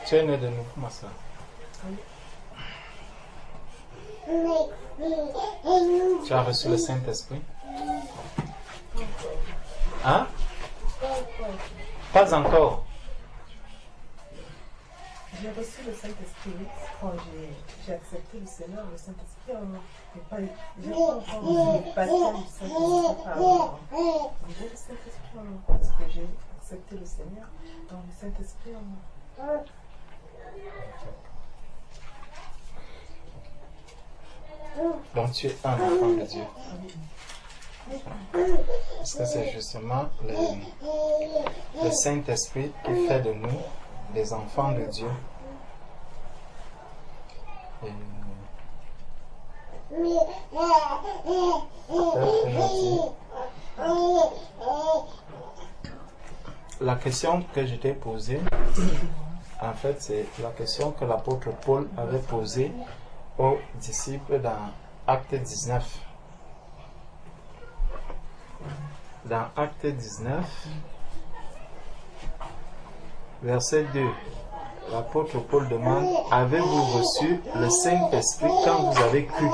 Tu es né de nouveau, ma soeur. Tu as reçu le Saint-Esprit? Hein? Pas encore. J'ai reçu le Saint-Esprit quand j'ai accepté le Seigneur, le Saint-Esprit en moi. Mais pas, j'ai pas encore reçu le baptême du Saint-Esprit par rapport. J'ai le Saint-Esprit en moi parce que j'ai accepté le Seigneur, donc le Saint-Esprit en moi. Donc tu es un enfant de Dieu. Parce que c'est justement le Saint-Esprit qui fait de nous des enfants de Dieu. Et la question que je t'ai posée, en fait, c'est la question que l'apôtre Paul avait posée aux disciples dans Acte 19. Dans Acte 19, verset 2, l'apôtre Paul demande: avez-vous reçu le Saint-Esprit quand vous avez cru?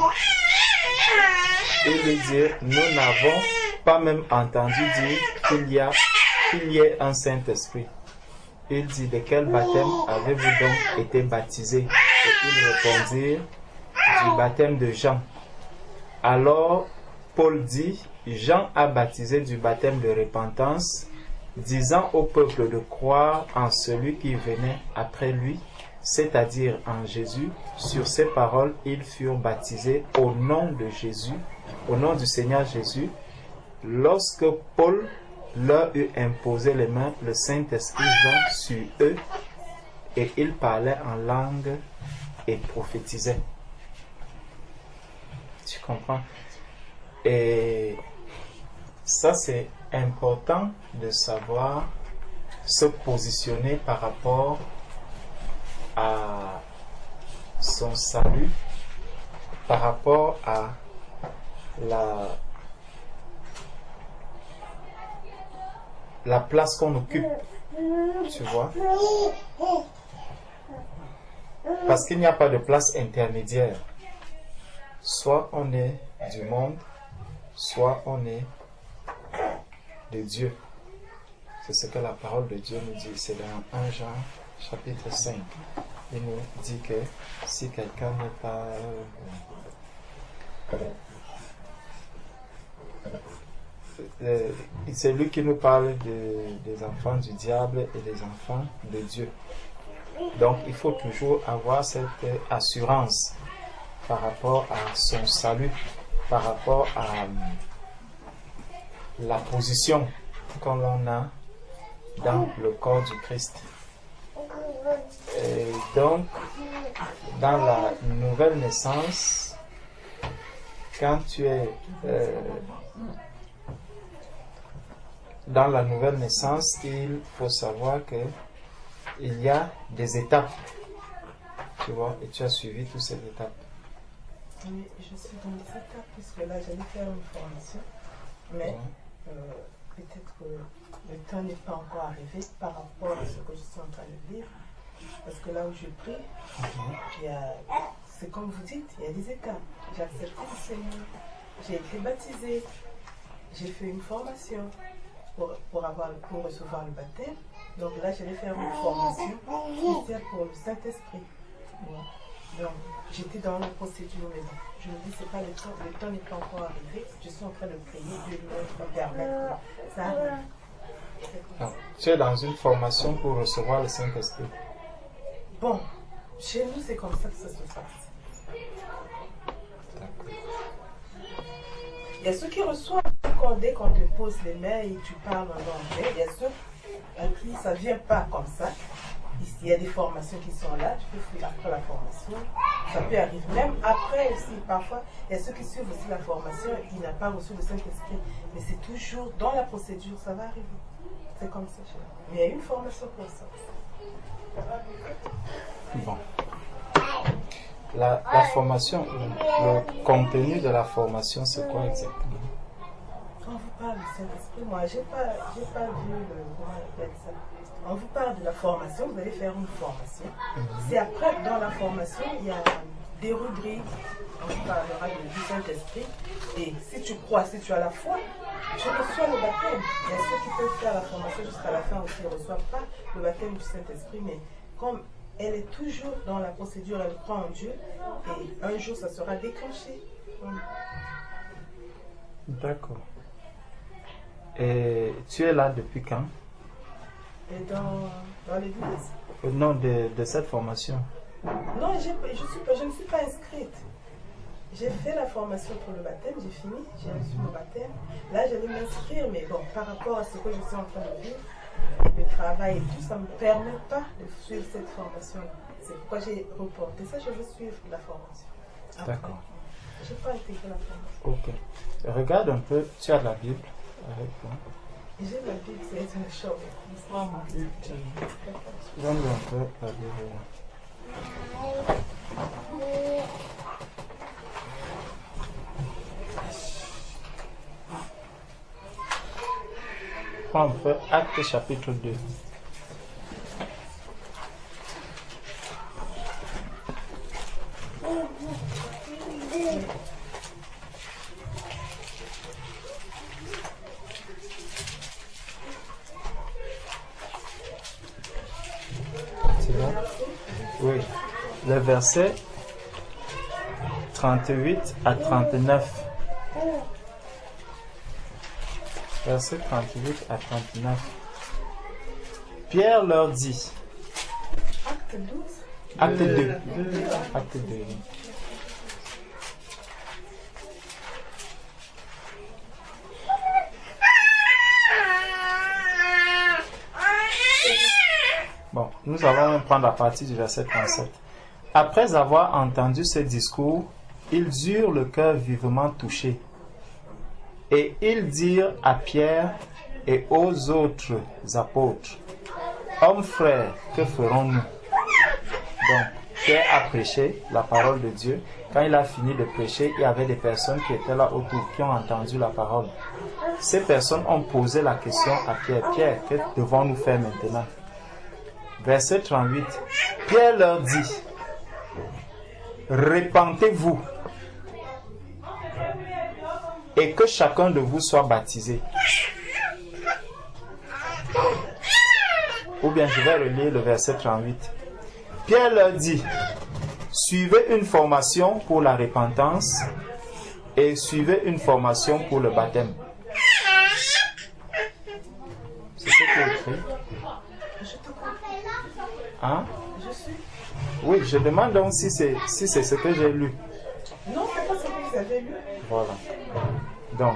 Et lui dit: nous n'avons pas même entendu dire qu'il y ait un Saint-Esprit. Il dit: de quel baptême avez-vous donc été baptisés? Et ils répondirent: du baptême de Jean. Alors Paul dit: Jean a baptisé du baptême de repentance, disant au peuple de croire en celui qui venait après lui, c'est-à-dire en Jésus. Sur ces paroles, ils furent baptisés au nom de Jésus, au nom du Seigneur Jésus. Lorsque Paul leur eut imposé les mains, le Saint-Esprit vint sur eux et ils parlaient en langue et prophétisaient. Tu comprends? Et ça, c'est important de savoir se positionner par rapport à son salut, par rapport à la place qu'on occupe, tu vois. Parce qu'il n'y a pas de place intermédiaire. Soit on est du monde, soit on est de Dieu. C'est ce que la parole de Dieu nous dit. C'est dans 1 Jean chapitre 5. Il nous dit que si quelqu'un n'est pas... c'est lui qui nous parle des enfants du diable et des enfants de Dieu. Donc il faut toujours avoir cette assurance par rapport à son salut, par rapport à la position qu'on a dans le corps du Christ. Et donc, dans la nouvelle naissance, quand tu es dans la nouvelle naissance, il faut savoir que il y a des étapes, tu vois, et tu as suivi toutes ces étapes. Oui, je suis dans les étapes, puisque là, j'allais faire une formation, mais peut-être que le temps n'est pas encore arrivé par rapport à ce que je suis en train de lire, parce que là où je prie, c'est comme vous dites, il y a des étapes. J'ai accepté le Seigneur, j'ai été baptisé, j'ai fait une formation pour recevoir le baptême. Donc là, j'allais faire une formation spéciale pour le Saint-Esprit. Voilà. Donc, j'étais dans la procédure, mais bon, je me dis, c'est pas le temps n'est pas encore arrivé. Je suis en train de prier, Dieu me permettre que ça arrive. Ah, tu es dans une formation pour recevoir le Saint-Esprit. Bon, chez nous, c'est comme ça que ça se passe. Il y a ceux qui reçoivent dès qu'on te pose les mains et tu parles en anglais. Il y a ceux à qui ça ne vient pas comme ça. Il y a des formations qui sont là, tu peux faire après la formation. Ça peut arriver même après aussi. Parfois, il y a ceux qui suivent aussi la formation et qui n'ont pas reçu le Saint-Esprit. Mais c'est toujours dans la procédure, ça va arriver. C'est comme ça. Mais il y a une formation pour ça. Bon. La formation, le contenu de la formation, c'est quoi exactement? Quand on vous parle du Saint-Esprit, moi, j'ai pas vu comment on appelle ça. On vous formation, vous allez faire une formation. C'est après, dans la formation, il y a des rubriques. On parlera du Saint-Esprit. Et si tu crois, si tu as la foi, tu reçois le baptême. Il y a ceux qui peuvent faire la formation jusqu'à la fin aussi, ne reçoivent pas le baptême du Saint-Esprit. Mais comme elle est toujours dans la procédure, elle croit en Dieu, et un jour, ça sera déclenché. D'accord. Et tu es là depuis quand? Et dans l'église. Non, de cette formation. Non, je ne suis pas inscrite. J'ai fait la formation pour le baptême, j'ai fini, j'ai reçu mon baptême. Là, j'allais m'inscrire, mais bon, par rapport à ce que je suis en train de vivre, le travail et tout, ça ne me permet pas de suivre cette formation-là. C'est pourquoi j'ai reporté ça, je veux suivre la formation. D'accord. Je n'ai pas intégré la formation. Ok. Regarde un peu, tu as la Bible avec toi. J'ai la Bible, c'est une chose. Donne un peu la Bible. Prends un peu Actes chapitre 2. C'est bon? Oui. Le verset 38 à 39. Verset 38 à 39. Pierre leur dit. Acte 12. Acte 2. Acte 2. Bon, nous allons prendre la partie du verset 37. Après avoir entendu ce discours, ils eurent le cœur vivement touché. Et ils dirent à Pierre et aux autres apôtres, hommes frères, que ferons-nous? Donc, Pierre a prêché la parole de Dieu. Quand il a fini de prêcher, il y avait des personnes qui étaient là autour, qui ont entendu la parole. Ces personnes ont posé la question à Pierre. Pierre, que devons-nous faire maintenant? Verset 38. Pierre leur dit, répentez-vous et que chacun de vous soit baptisé. Ou bien je vais relire le verset 38. Pierre leur dit, suivez une formation pour la repentance et suivez une formation pour le baptême. C'est ce qui est écrit. Hein? Je suis. Oui, je demande donc si c'est ce que j'ai lu. Non, c'est pas ce que vous avez lu. Voilà. Donc,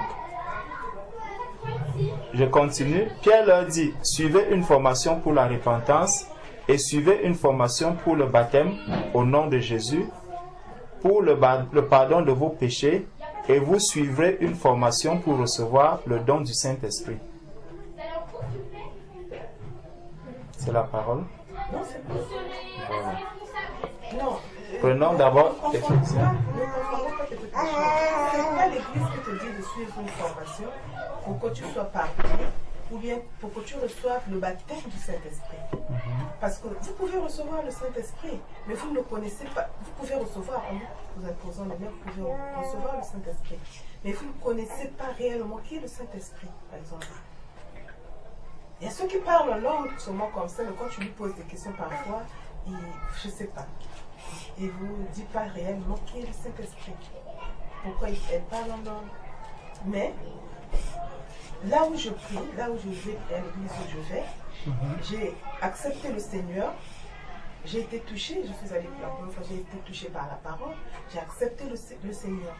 je continue. Pierre leur dit, suivez une formation pour la repentance et suivez une formation pour le baptême au nom de Jésus, pour le pardon de vos péchés, et vous suivrez une formation pour recevoir le don du Saint-Esprit. C'est la parole. Non, c'est pas ça. Voilà. Non. Prenons d'abord Éphésiens. Ne confondons pas quelque chose. C'est pas l'église qui te dit de suivre une formation pour que tu sois pardonné ou bien pour que tu reçoives le baptême du Saint-Esprit. Parce que vous pouvez recevoir le Saint-Esprit, mais vous ne le connaissez pas. Vous pouvez recevoir, en vous imposant les mains, vous pouvez recevoir le Saint-Esprit. Mais vous ne connaissez pas réellement qui est le Saint-Esprit, par exemple. Il y a ceux qui parlent en langue seulement comme ça, mais quand tu lui poses des questions parfois, je ne sais pas. Il ne vous dit pas réellement qui est le Saint-Esprit. Pourquoi elle parle en langue. Mais là où je prie, là où je vais, à l'église où je vais, j'ai accepté le Seigneur. J'ai été touchée, je suis allée la première fois, j'ai été touchée par la parole. J'ai accepté le Seigneur.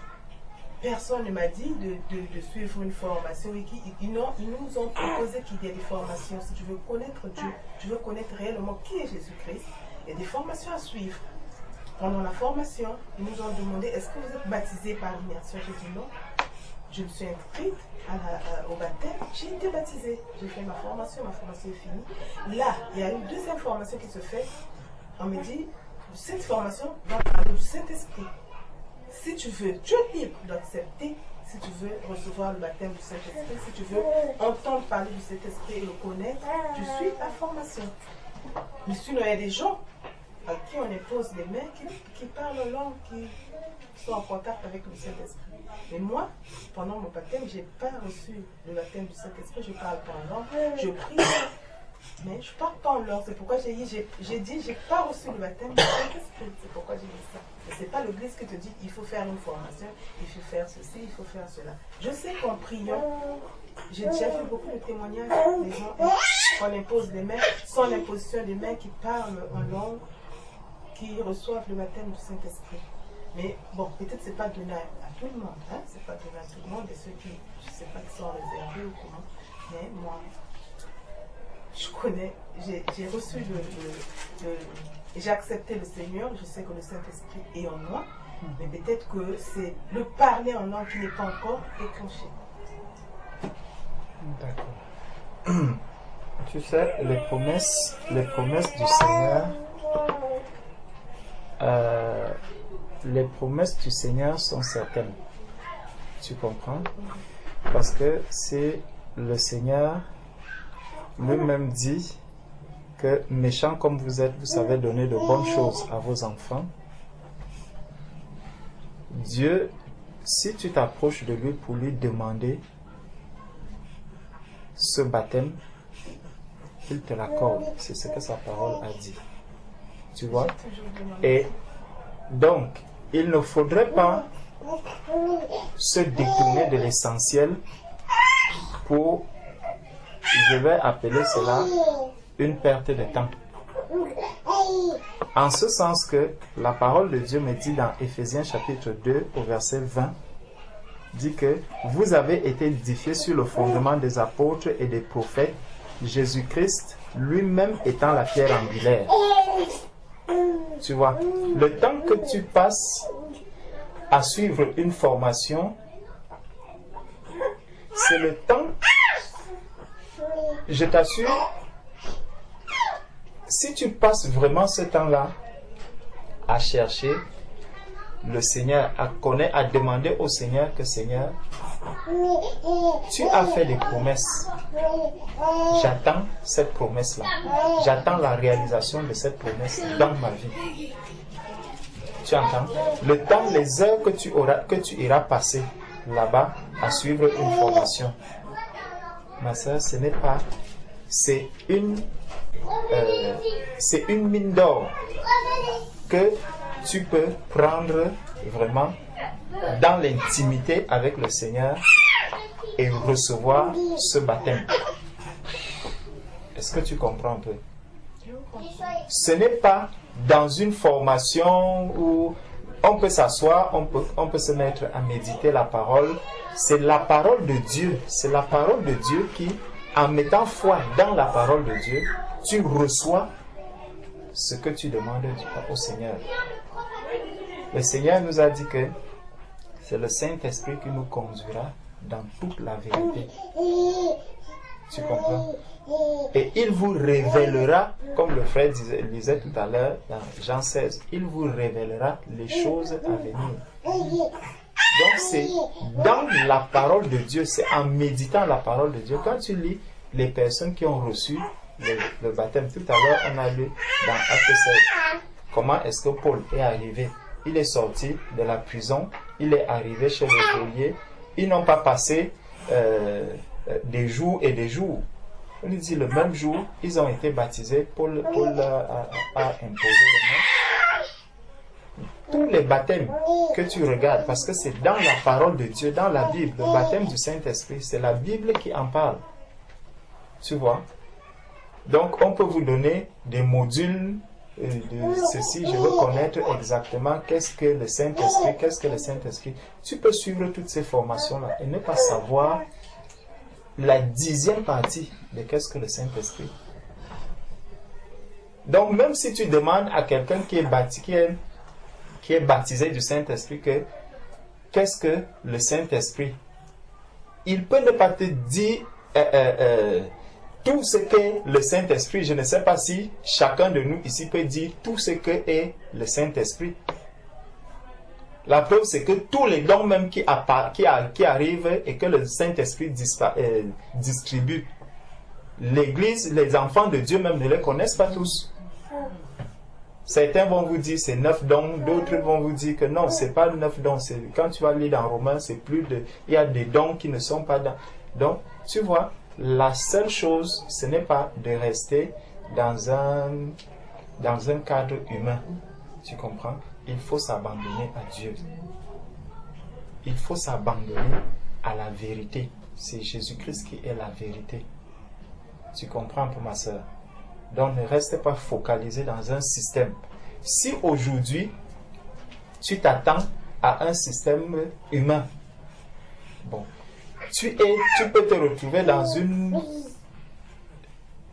Personne ne m'a dit de suivre une formation. Ils nous ont proposé qu'il y ait des formations. Si tu veux connaître Dieu, tu veux connaître réellement qui est Jésus-Christ, il y a des formations à suivre. Pendant la formation, ils nous ont demandé, est-ce que vous êtes baptisé par l'immersion? J'ai dit non. Je me suis inscrite au baptême, j'ai été baptisée. J'ai fait ma formation est finie. Là, il y a une deuxième formation qui se fait. On me dit, cette formation va parler du Saint-Esprit. Si tu veux, tu es libre d'accepter, si tu veux recevoir le baptême du Saint-Esprit, si tu veux entendre parler du Saint-Esprit et le connaître, tu suis la formation. Mais sinon, il y a des gens à qui on impose des mains qui parlent langue, qui sont en contact avec le Saint-Esprit. Mais moi, pendant mon baptême, je n'ai pas reçu le baptême du Saint-Esprit, je parle pas en langue, je prie, mais je ne parle pas en langue. C'est pourquoi j'ai dit, je n'ai pas reçu le baptême du Saint-Esprit. C'est pourquoi j'ai dit ça. Ce n'est pas l'Église qui te dit, il faut faire une formation, il faut faire ceci, il faut faire cela. Je sais qu'en priant, j'ai déjà vu beaucoup de témoignages des gens qu'on impose des mains, sans l'imposition des mains, qui parlent en langue, qui reçoivent le baptême du Saint-Esprit. Mais bon, peut-être c'est pas donné à tout le monde, hein? C'est pas donné à tout le monde, et ceux qui, je sais pas, qui sont réservés ou comment. Mais moi, je connais, j'ai reçu j'ai accepté le Seigneur, je sais que le Saint-Esprit est en moi, mais peut-être que c'est le parler en langue qui n'est pas encore déclenché. D'accord. Tu sais, les promesses du Seigneur, les promesses du Seigneur sont certaines. Tu comprends? Parce que c'est le Seigneur lui-même dit que méchants comme vous êtes, vous savez donner de bonnes choses à vos enfants. Dieu, si tu t'approches de lui pour lui demander ce baptême, il te l'accorde. C'est ce que sa parole a dit. Tu vois? Et donc, il ne faudrait pas se détourner de l'essentiel pour, je vais appeler cela une perte de temps. En ce sens que la parole de Dieu me dit dans Éphésiens chapitre 2 au verset 20, dit que vous avez été édifiés sur le fondement des apôtres et des prophètes, Jésus-Christ lui-même étant la pierre angulaire. Tu vois, le temps que tu passes à suivre une formation, c'est le temps, je t'assure, si tu passes vraiment ce temps-là à chercher le Seigneur, à connaître, à demander au Seigneur que Seigneur, tu as fait des promesses. J'attends cette promesse-là. J'attends la réalisation de cette promesse dans ma vie. Tu entends? Le temps, les heures que tu iras passer là-bas à suivre une formation. Ma soeur, ce n'est pas... C'est une mine d'or que tu peux prendre vraiment dans l'intimité avec le Seigneur et recevoir ce baptême. Est-ce que tu comprends un peu? Ce n'est pas dans une formation où on peut s'asseoir, on peut se mettre à méditer la parole. C'est la parole de Dieu. C'est la parole de Dieu qui, en mettant foi dans la parole de Dieu, tu reçois ce que tu demandes au Seigneur. Le Seigneur nous a dit que c'est le Saint-Esprit qui nous conduira dans toute la vérité. Tu comprends? Et il vous révélera, comme le frère disait tout à l'heure dans Jean 16, il vous révélera les choses à venir. Donc c'est dans la parole de Dieu, c'est en méditant la parole de Dieu. Quand tu lis les personnes qui ont reçu le baptême, tout à l'heure on a lu dans Actes 16, comment est-ce que Paul est arrivé. Il est sorti de la prison, il est arrivé chez le geôlier. Ils n'ont pas passé des jours et des jours. On dit le même jour, ils ont été baptisés. Paul a imposé le nom. Tous les baptêmes que tu regardes, parce que c'est dans la parole de Dieu, dans la Bible, le baptême du Saint-Esprit, c'est la Bible qui en parle. Tu vois? Donc, on peut vous donner des modules de ceci. Je veux connaître exactement qu'est-ce que le Saint-Esprit, qu'est-ce que le Saint-Esprit. Tu peux suivre toutes ces formations-là et ne pas savoir la 10e partie de qu'est-ce que le Saint-Esprit. Donc, même si tu demandes à quelqu'un qui est baptisé du Saint-Esprit qu'est-ce que le Saint-Esprit, il peut ne pas te dire tout ce qu'est le Saint-Esprit. Je ne sais pas si chacun de nous ici peut dire tout ce qu'est le Saint-Esprit. La preuve, c'est que tous les dons même qui arrivent et que le Saint-Esprit distribue, l'Église, les enfants de Dieu même ne les connaissent pas tous. Certains vont vous dire c'est 9 dons, d'autres vont vous dire que non, c'est pas 9 dons. Quand tu vas lire dans Romains, c'est plus de... Il y a des dons qui ne sont pas dans... Donc, tu vois, la seule chose, ce n'est pas de rester dans un cadre humain. Tu comprends? Il faut s'abandonner à Dieu. Il faut s'abandonner à la vérité. C'est Jésus-Christ qui est la vérité. Tu comprends pour ma soeur? Donc ne reste pas focalisé dans un système. Si aujourd'hui, tu t'attends à un système humain, bon, tu peux te retrouver dans une...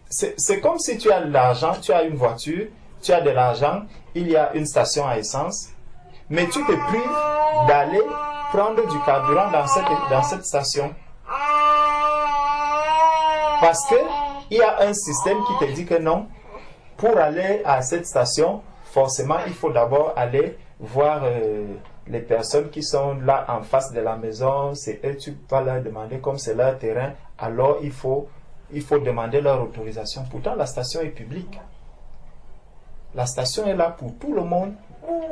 C'est comme si tu as de l'argent, tu as une voiture, tu as de l'argent, il y a une station à essence, mais tu te prives d'aller prendre du carburant dans cette station. Parce que il y a un système qui te dit que non, pour aller à cette station, forcément, il faut d'abord aller voir les personnes qui sont là en face de la maison. C'est eux, tu vas leur demander, comme c'est leur terrain, alors il faut demander leur autorisation. Pourtant, la station est publique. La station est là pour tout le monde,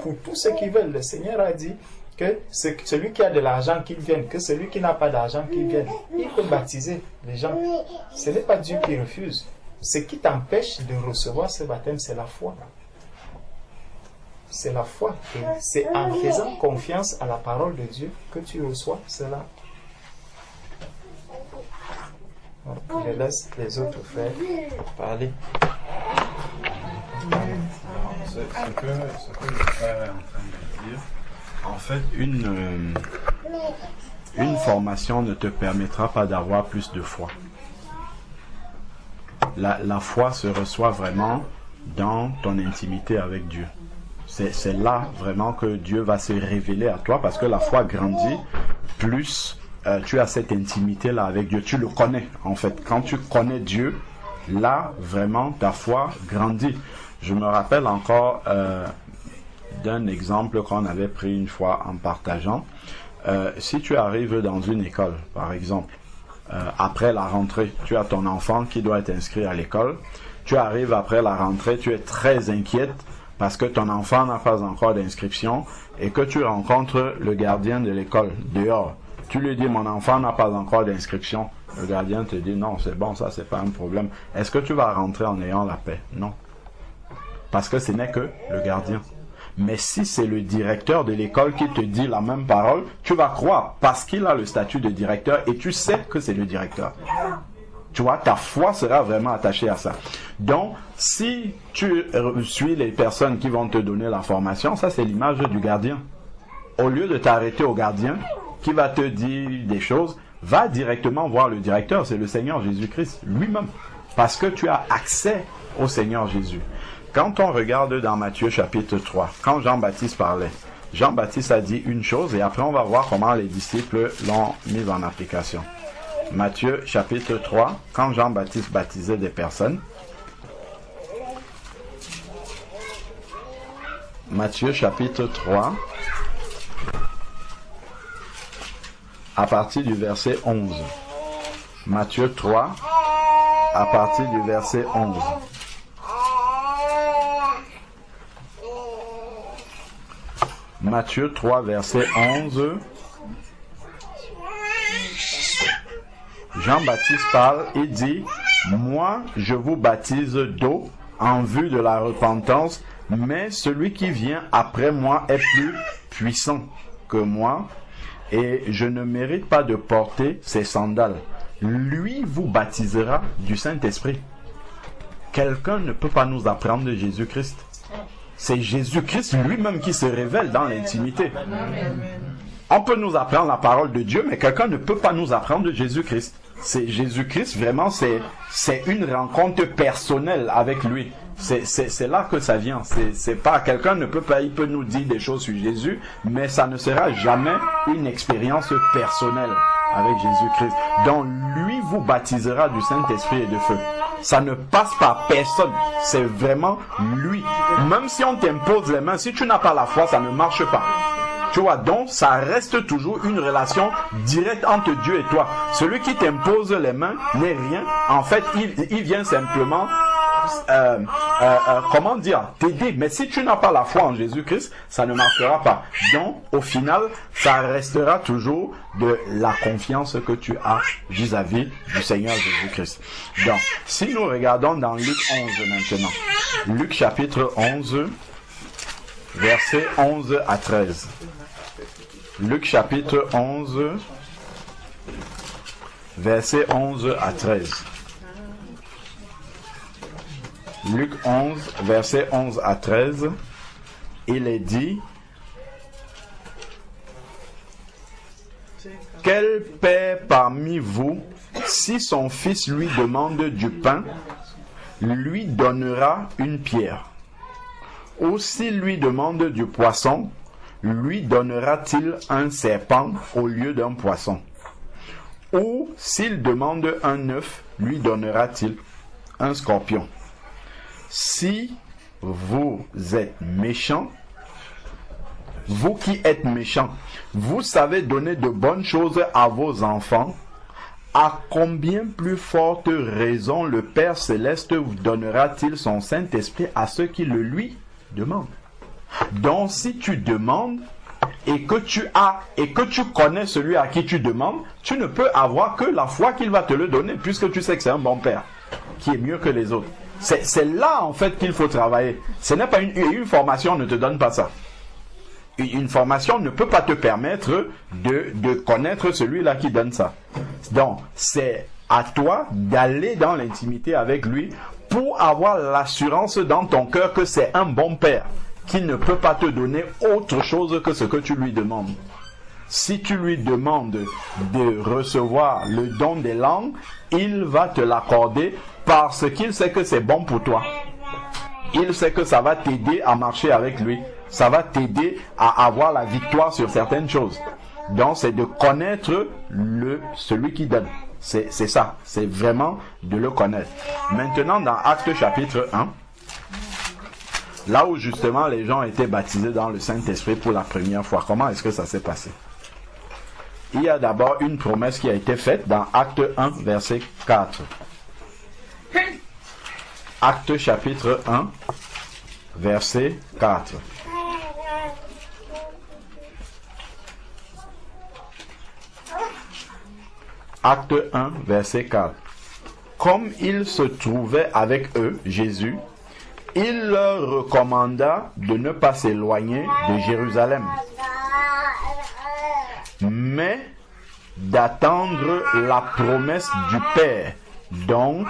pour tous ceux qui veulent. Le Seigneur a dit que celui qui a de l'argent qu'il vienne, que celui qui n'a pas d'argent qu'il vienne. Il peut baptiser les gens. Ce n'est pas Dieu qui refuse. Ce qui t'empêche de recevoir ce baptême, c'est la foi. C'est la foi. Et c'est en faisant confiance à la parole de Dieu que tu reçois cela. Je laisse les autres frères parler. Ce que le frère est en train de dire, en fait, une formation ne te permettra pas d'avoir plus de foi. La foi se reçoit vraiment dans ton intimité avec Dieu. C'est là vraiment que Dieu va se révéler à toi, parce que la foi grandit plus tu as cette intimité-là avec Dieu. Tu le connais, en fait. Quand tu connais Dieu, là, vraiment, ta foi grandit. Je me rappelle encore d'un exemple qu'on avait pris une fois en partageant. Si tu arrives dans une école, par exemple, après la rentrée, tu as ton enfant qui doit être inscrit à l'école. Tu arrives après la rentrée, tu es très inquiète parce que ton enfant n'a pas encore d'inscription et que tu rencontres le gardien de l'école dehors. Tu lui dis, mon enfant n'a pas encore d'inscription. Le gardien te dit, non, c'est bon, ça, c'est pas un problème. Est-ce que tu vas rentrer en ayant la paix? Non. Parce que ce n'est que le gardien. Mais si c'est le directeur de l'école qui te dit la même parole, tu vas croire parce qu'il a le statut de directeur et tu sais que c'est le directeur. Tu vois, ta foi sera vraiment attachée à ça. Donc, si tu suis les personnes qui vont te donner la formation, ça c'est l'image du gardien. Au lieu de t'arrêter au gardien qui va te dire des choses, va directement voir le directeur, c'est le Seigneur Jésus-Christ lui-même. Parce que tu as accès au Seigneur Jésus. Quand on regarde dans Matthieu chapitre 3, quand Jean-Baptiste parlait, Jean-Baptiste a dit une chose et après on va voir comment les disciples l'ont mise en application. Matthieu chapitre 3, quand Jean-Baptiste baptisait des personnes, Matthieu chapitre 3, à partir du verset 11. Matthieu 3, à partir du verset 11. Matthieu 3, verset 11. Jean-Baptiste parle et dit, « Moi, je vous baptise d'eau en vue de la repentance, mais celui qui vient après moi est plus puissant que moi, et je ne mérite pas de porter ses sandales. Lui vous baptisera du Saint-Esprit. » Quelqu'un ne peut pas nous apprendre de Jésus-Christ. C'est Jésus-Christ lui-même qui se révèle dans l'intimité. On peut nous apprendre la parole de Dieu, mais quelqu'un ne peut pas nous apprendre de Jésus-Christ. C'est Jésus-Christ, vraiment, c'est une rencontre personnelle avec lui. C'est là que ça vient. C'est pas, quelqu'un ne peut pas, il peut nous dire des choses sur Jésus, mais ça ne sera jamais une expérience personnelle avec Jésus-Christ. Donc, lui vous baptisera du Saint-Esprit et de feu. Ça ne passe par personne. C'est vraiment lui. Même si on t'impose les mains, si tu n'as pas la foi, ça ne marche pas. Tu vois, donc ça reste toujours une relation directe entre Dieu et toi. Celui qui t'impose les mains n'est rien. En fait, il vient simplement comment dire, t'aider. Mais si tu n'as pas la foi en Jésus-Christ, ça ne marchera pas. Donc, au final, ça restera toujours de la confiance que tu as vis-à-vis du Seigneur Jésus-Christ. Donc, si nous regardons dans Luc 11 maintenant, Luc chapitre 11, versets 11 à 13. Luc chapitre 11, versets 11 à 13. Luc 11, versets 11 à 13, il est dit: quel père parmi vous, si son fils lui demande du pain, lui donnera une pierre? Ou s'il lui demande du poisson, lui donnera-t-il un serpent au lieu d'un poisson? Ou s'il demande un œuf, lui donnera-t-il un scorpion? Si vous êtes méchants, vous qui êtes méchants, vous savez donner de bonnes choses à vos enfants, à combien plus forte raison le Père Céleste vous donnera-t-il son Saint-Esprit à ceux qui le lui demandent? Donc si tu demandes et que tu connais celui à qui tu demandes, tu ne peux avoir que la foi qu'il va te le donner, puisque tu sais que c'est un bon Père, qui est mieux que les autres. C'est là en fait qu'il faut travailler. Ce n'est pas une formation ne te donne pas ça. Une formation ne peut pas te permettre de connaître celui-là qui donne ça. Donc, c'est à toi d'aller dans l'intimité avec lui pour avoir l'assurance dans ton cœur que c'est un bon Père qui ne peut pas te donner autre chose que ce que tu lui demandes. Si tu lui demandes de recevoir le don des langues, il va te l'accorder parce qu'il sait que c'est bon pour toi. Il sait que ça va t'aider à marcher avec lui. Ça va t'aider à avoir la victoire sur certaines choses. Donc c'est de connaître celui qui donne. C'est ça. C'est vraiment de le connaître. Maintenant dans Actes chapitre 1, là où justement les gens étaient baptisés dans le Saint-Esprit pour la première fois, comment est-ce que ça s'est passé? Il y a d'abord une promesse qui a été faite dans Acte 1, verset 4. Acte chapitre 1, verset 4. Acte 1, verset 4. Comme il se trouvait avec eux, Jésus, il leur recommanda de ne pas s'éloigner de Jérusalem, mais d'attendre la promesse du Père. Donc,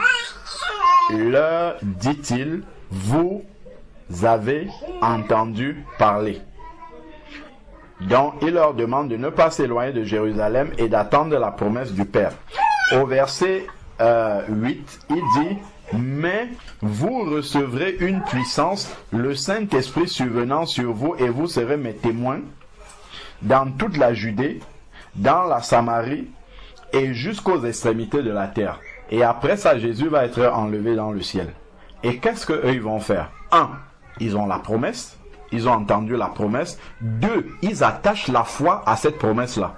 leur dit-il, vous avez entendu parler. Donc, il leur demande de ne pas s'éloigner de Jérusalem et d'attendre la promesse du Père. Au verset 8, il dit, mais vous recevrez une puissance, le Saint-Esprit survenant sur vous, et vous serez mes témoins dans toute la Judée, dans la Samarie et jusqu'aux extrémités de la terre. Et après ça, Jésus va être enlevé dans le ciel. Et qu'est-ce qu'eux ils vont faire? 1. Ils ont la promesse. Ils ont entendu la promesse. 2. Ils attachent la foi à cette promesse-là.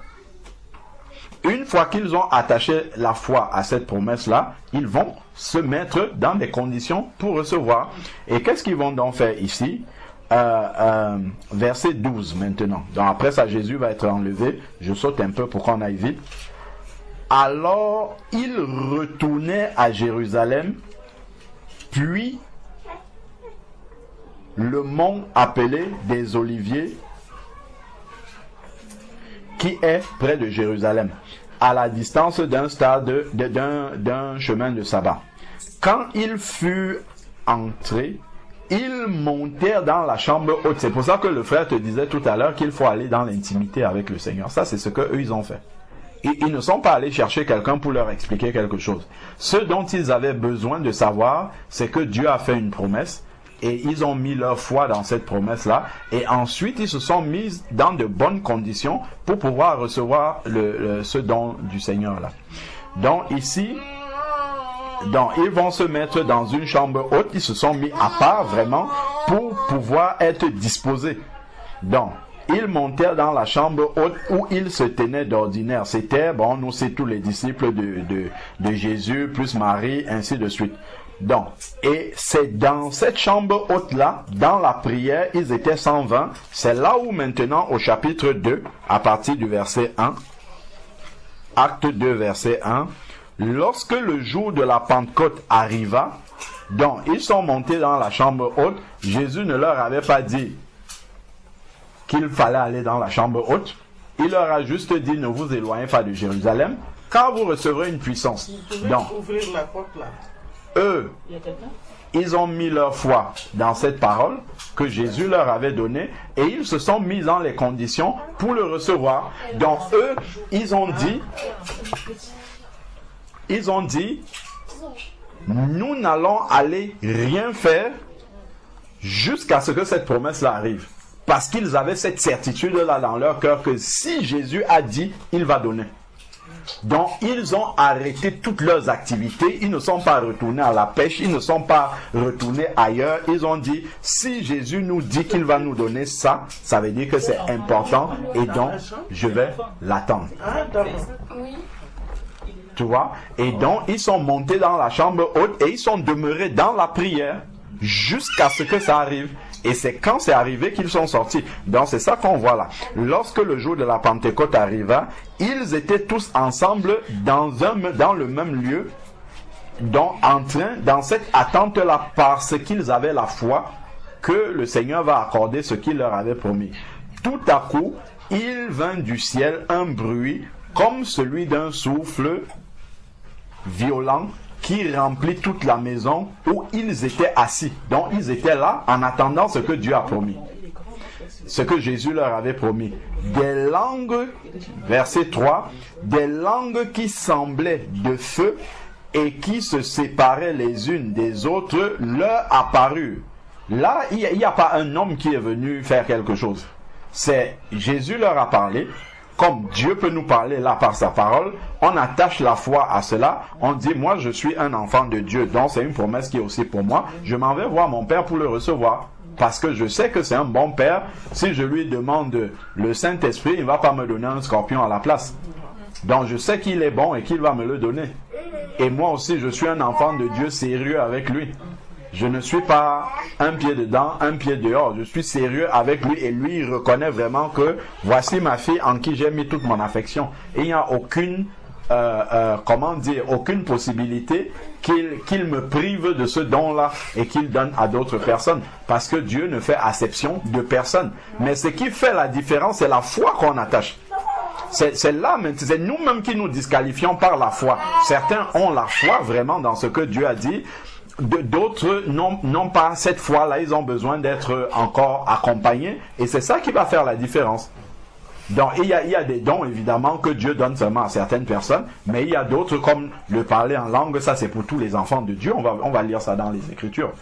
Une fois qu'ils ont attaché la foi à cette promesse-là, ils vont se mettre dans des conditions pour recevoir. Et qu'est-ce qu'ils vont donc faire ici? Verset 12 maintenant. Donc après ça, Jésus va être enlevé. Je saute un peu pour qu'on aille vite. Alors, ils retournaient à Jérusalem, puis le mont appelé des Oliviers, qui est près de Jérusalem, à la distance d'un stade, d'un chemin de sabbat. Quand ils furent entrés, ils montèrent dans la chambre haute. C'est pour ça que le frère te disait tout à l'heure qu'il faut aller dans l'intimité avec le Seigneur. Ça, c'est ce qu'eux, ils ont fait. Ils ne sont pas allés chercher quelqu'un pour leur expliquer quelque chose. Ce dont ils avaient besoin de savoir, c'est que Dieu a fait une promesse et ils ont mis leur foi dans cette promesse-là. Et ensuite, ils se sont mis dans de bonnes conditions pour pouvoir recevoir ce don du Seigneur-là. Donc ici, ils vont se mettre dans une chambre haute. Ils se sont mis à part vraiment pour pouvoir être disposés. Donc, ils montèrent dans la chambre haute où ils se tenaient d'ordinaire. C'était, nous c'est tous les disciples de Jésus, plus Marie, ainsi de suite. Donc, et c'est dans cette chambre haute-là, dans la prière, ils étaient 120. C'est là où maintenant, au chapitre 2, à partir du verset 1, Acte 2, verset 1, lorsque le jour de la Pentecôte arriva, donc ils sont montés dans la chambre haute, Jésus ne leur avait pas dit qu'il fallait aller dans la chambre haute. Il leur a juste dit, ne vous éloignez pas de Jérusalem, car vous recevrez une puissance. Donc, ouvrir la porte là. Eux, ils ont mis leur foi dans cette parole que Jésus leur avait donnée et ils se sont mis dans les conditions pour le recevoir. Donc eux, ils ont dit, nous n'allons aller rien faire jusqu'à ce que cette promesse-là arrive. Parce qu'ils avaient cette certitude-là dans leur cœur que si Jésus a dit, il va donner. Donc, ils ont arrêté toutes leurs activités. Ils ne sont pas retournés à la pêche. Ils ne sont pas retournés ailleurs. Ils ont dit, si Jésus nous dit qu'il va nous donner ça, ça veut dire que c'est important et donc, je vais l'attendre. Tu vois? Et donc, ils sont montés dans la chambre haute et ils sont demeurés dans la prière jusqu'à ce que ça arrive. Et c'est quand c'est arrivé qu'ils sont sortis. Donc c'est ça qu'on voit là. Lorsque le jour de la Pentecôte arriva, ils étaient tous ensemble dans le même lieu, donc en train, dans cette attente-là, parce qu'ils avaient la foi que le Seigneur va accorder ce qu'il leur avait promis. Tout à coup, il vint du ciel un bruit comme celui d'un souffle violent qui remplit toute la maison où ils étaient assis. Donc ils étaient là en attendant ce que Dieu a promis. Ce que Jésus leur avait promis. Des langues, verset 3, des langues qui semblaient de feu et qui se séparaient les unes des autres leur apparurent. Là, il n'y a pas un homme qui est venu faire quelque chose. C'est Jésus leur a parlé. Comme Dieu peut nous parler là par sa parole, on attache la foi à cela. On dit, moi je suis un enfant de Dieu, donc c'est une promesse qui est aussi pour moi. Je m'en vais voir mon Père pour le recevoir. Parce que je sais que c'est un bon Père. Si je lui demande le Saint-Esprit, il ne va pas me donner un scorpion à la place. Donc je sais qu'il est bon et qu'il va me le donner. Et moi aussi, je suis un enfant de Dieu sérieux avec lui. Je ne suis pas un pied dedans, un pied dehors. Je suis sérieux avec lui et lui, il reconnaît vraiment que voici ma fille en qui j'ai mis toute mon affection. Et il n'y a aucune, aucune possibilité qu'il me prive de ce don-là et qu'il donne à d'autres personnes. Parce que Dieu ne fait acception de personne. Mais ce qui fait la différence, c'est la foi qu'on attache. C'est là, c'est nous-mêmes qui nous disqualifions par la foi. Certains ont la foi vraiment dans ce que Dieu a dit. D'autres n'ont pas cette foi-là, ils ont besoin d'être encore accompagnés et c'est ça qui va faire la différence. Donc il y a des dons évidemment que Dieu donne seulement à certaines personnes, mais il y a d'autres comme le parler en langue, ça c'est pour tous les enfants de Dieu, on va lire ça dans les Écritures.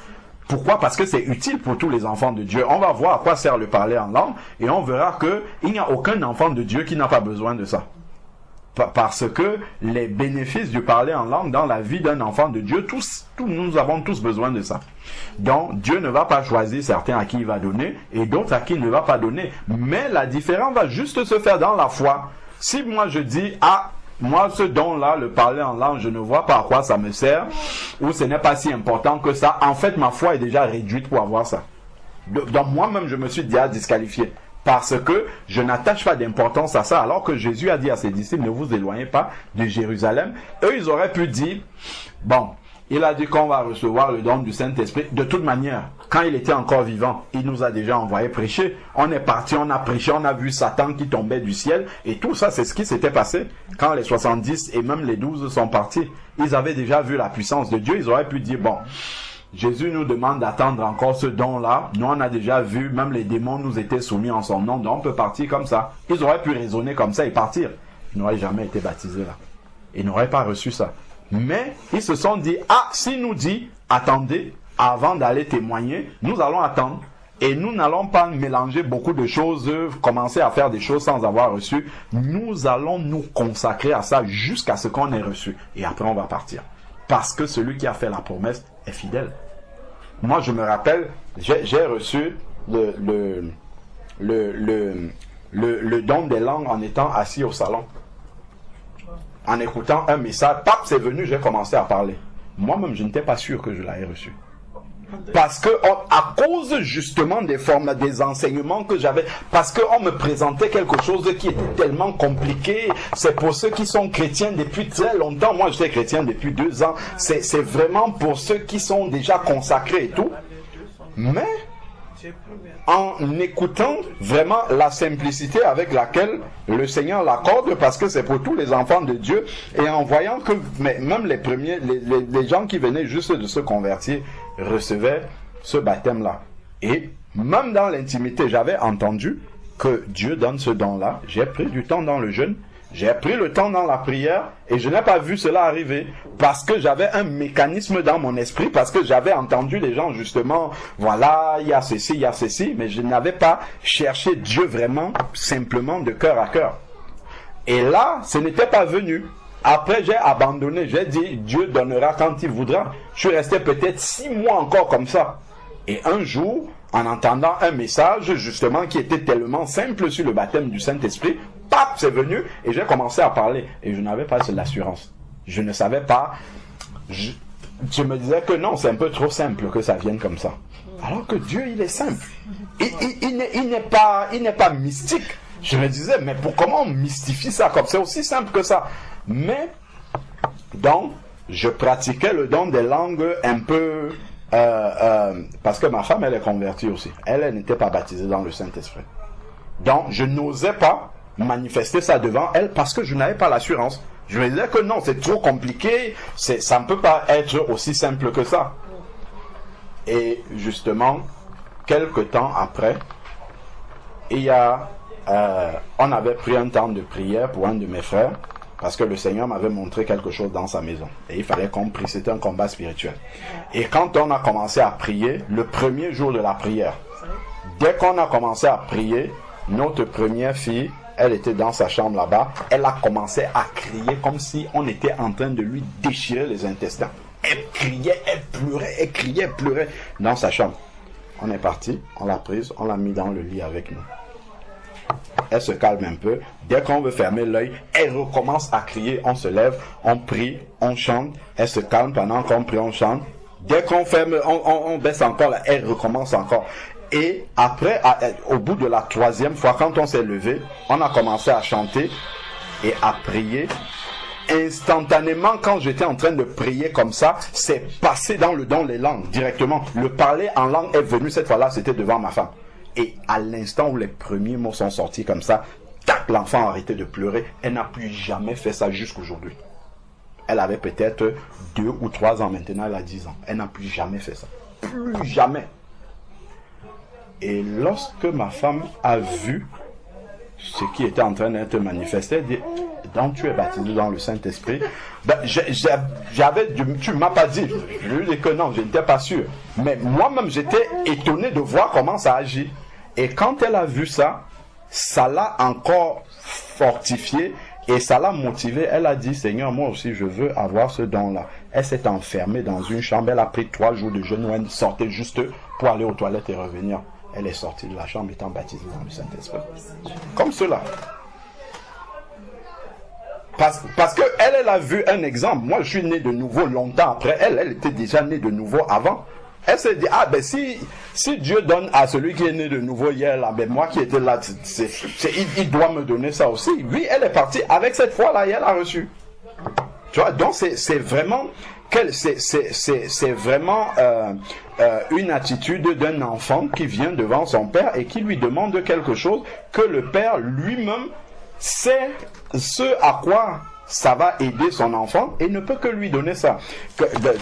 Pourquoi? Parce que c'est utile pour tous les enfants de Dieu. On va voir à quoi sert le parler en langue et on verra qu'il n'y a aucun enfant de Dieu qui n'a pas besoin de ça. Parce que les bénéfices du parler en langue dans la vie d'un enfant de Dieu, nous avons tous besoin de ça. Donc, Dieu ne va pas choisir certains à qui il va donner et d'autres à qui il ne va pas donner. Mais la différence va juste se faire dans la foi. Si moi je dis, moi ce don-là, le parler en langue, je ne vois pas à quoi ça me sert, ou ce n'est pas si important que ça, en fait ma foi est déjà réduite pour avoir ça. Donc moi-même je me suis déjà disqualifié. Parce que je n'attache pas d'importance à ça, alors que Jésus a dit à ses disciples, ne vous éloignez pas de Jérusalem. Eux, ils auraient pu dire, bon, il a dit qu'on va recevoir le don du Saint-Esprit. De toute manière, quand il était encore vivant, il nous a déjà envoyé prêcher. On est parti, on a prêché, on a vu Satan qui tombait du ciel. Et tout ça, c'est ce qui s'était passé quand les 70 et même les 12 sont partis. Ils avaient déjà vu la puissance de Dieu. Ils auraient pu dire, bon, Jésus nous demande d'attendre encore ce don-là. Nous, on a déjà vu, même les démons nous étaient soumis en son nom, donc on peut partir comme ça. Ils auraient pu raisonner comme ça et partir. Ils n'auraient jamais été baptisés là. Ils n'auraient pas reçu ça. Mais ils se sont dit, s'il nous dit, attendez, avant d'aller témoigner, nous allons attendre. Et nous n'allons pas mélanger beaucoup de choses, commencer à faire des choses sans avoir reçu. Nous allons nous consacrer à ça jusqu'à ce qu'on ait reçu. Et après, on va partir. Parce que celui qui a fait la promesse est fidèle. Moi, je me rappelle, j'ai reçu le don des langues en étant assis au salon. En écoutant un message, c'est venu, j'ai commencé à parler. moi-même, je n'étais pas sûr que je l'avais reçu. Parce que à cause justement des enseignements que j'avais, parce qu'on me présentait quelque chose qui était tellement compliqué. C'est pour ceux qui sont chrétiens depuis très longtemps. Moi, j'étais chrétien depuis 2 ans. C'est vraiment pour ceux qui sont déjà consacrés et tout. Mais en écoutant vraiment la simplicité avec laquelle le Seigneur l'accorde, parce que c'est pour tous les enfants de Dieu, et en voyant que même les premiers, les gens qui venaient juste de se convertir recevaient ce baptême-là. Et même dans l'intimité, j'avais entendu que Dieu donne ce don-là. J'ai pris du temps dans le jeûne, j'ai pris le temps dans la prière, et je n'ai pas vu cela arriver, parce que j'avais un mécanisme dans mon esprit, parce que j'avais entendu les gens justement, voilà, il y a ceci, mais je n'avais pas cherché Dieu vraiment, simplement de cœur à cœur. Et là, ce n'était pas venu. Après, j'ai abandonné, j'ai dit, Dieu donnera quand il voudra. Je suis resté peut-être 6 mois encore comme ça. Et un jour, en entendant un message, justement, qui était tellement simple sur le baptême du Saint-Esprit, paf, c'est venu, et j'ai commencé à parler. Et je n'avais pas l'assurance. Je ne savais pas. Je me disais que non, c'est un peu trop simple que ça vienne comme ça. Alors que Dieu, il est simple. Il n'est pas mystique. Je me disais, mais comment on mystifie ça comme c'est aussi simple que ça? Mais, donc, je pratiquais le don des langues un peu... parce que ma femme, elle est convertie aussi. Elle n'était pas baptisée dans le Saint-Esprit. Donc, je n'osais pas manifester ça devant elle parce que je n'avais pas l'assurance. Je me disais que non, c'est trop compliqué, ça ne peut pas être aussi simple que ça. Et justement, quelque temps après, on avait pris un temps de prière pour un de mes frères, parce que le Seigneur m'avait montré quelque chose dans sa maison. Et il fallait qu'on prie, c'était un combat spirituel. Et quand on a commencé à prier, le premier jour de la prière, dès qu'on a commencé à prier, notre première fille, elle était dans sa chambre là-bas, elle a commencé à crier comme si on était en train de lui déchirer les intestins. Elle criait, elle pleurait, elle criait, elle pleurait dans sa chambre. On est parti, on l'a prise, on l'a mis dans le lit avec nous. Elle se calme un peu. Dès qu'on veut fermer l'œil, elle recommence à crier. On se lève, on prie, on chante. Elle se calme pendant qu'on prie, on chante. Dès qu'on ferme, on baisse encore, là, elle recommence encore. Et après, au bout de la 3e fois, quand on s'est levé, on a commencé à chanter et à prier. Instantanément, quand j'étais en train de prier comme ça, c'est passé dans les langues directement. Le parler en langue est venu cette fois-là, c'était devant ma femme. Et à l'instant où les premiers mots sont sortis comme ça, tac, l'enfant a arrêté de pleurer. Elle n'a plus jamais fait ça jusqu'aujourd'hui. Elle avait peut-être 2 ou 3 ans maintenant, elle a 10 ans. Elle n'a plus jamais fait ça. Plus jamais. Et lorsque ma femme a vu ce qui était en train d'être manifesté, elle dit, donc tu es baptisé dans le Saint-Esprit. Ben, tu ne m'as pas dit. Je lui ai dit que non, je n'étais pas sûr. Mais moi-même, j'étais étonné de voir comment ça agit. Et quand elle a vu ça, ça l'a encore fortifié et ça l'a motivée. Elle a dit, Seigneur, moi aussi, je veux avoir ce don-là. Elle s'est enfermée dans une chambre. Elle a pris 3 jours de jeûne où elle sortait juste pour aller aux toilettes et revenir. Elle est sortie de la chambre étant baptisée dans le Saint-Esprit. Comme cela. Parce que elle a vu un exemple. Moi, je suis né de nouveau longtemps après. Elle était déjà née de nouveau avant. Elle s'est dit, ah ben si Dieu donne à celui qui est né de nouveau hier, là, ben moi qui étais là, il doit me donner ça aussi. Oui, elle est partie avec cette foi-là et elle a reçu. Tu vois, donc c'est vraiment une attitude d'un enfant qui vient devant son père et qui lui demande quelque chose que le père lui-même sait ce à quoi ça va aider son enfant et ne peut que lui donner ça.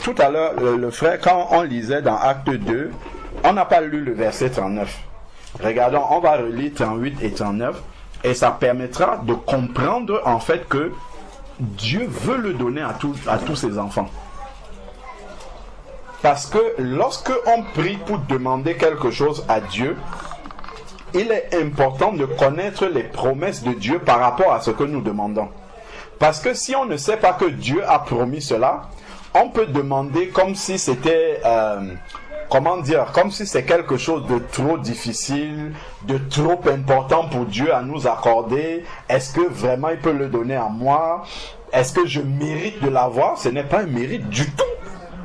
Tout à l'heure, le frère, quand on lisait dans Acte 2, on n'a pas lu le verset 39. Regardons, on va relire 38 et 39 et ça permettra de comprendre en fait que Dieu veut le donner à tous ses enfants. Parce que lorsque on prie pour demander quelque chose à Dieu, il est important de connaître les promesses de Dieu par rapport à ce que nous demandons. Parce que si on ne sait pas que Dieu a promis cela, on peut demander comme si c'était, comme si c'est quelque chose de trop difficile, de trop important pour Dieu à nous accorder. Est-ce que vraiment il peut le donner à moi? Est-ce que je mérite de l'avoir? Ce n'est pas un mérite du tout.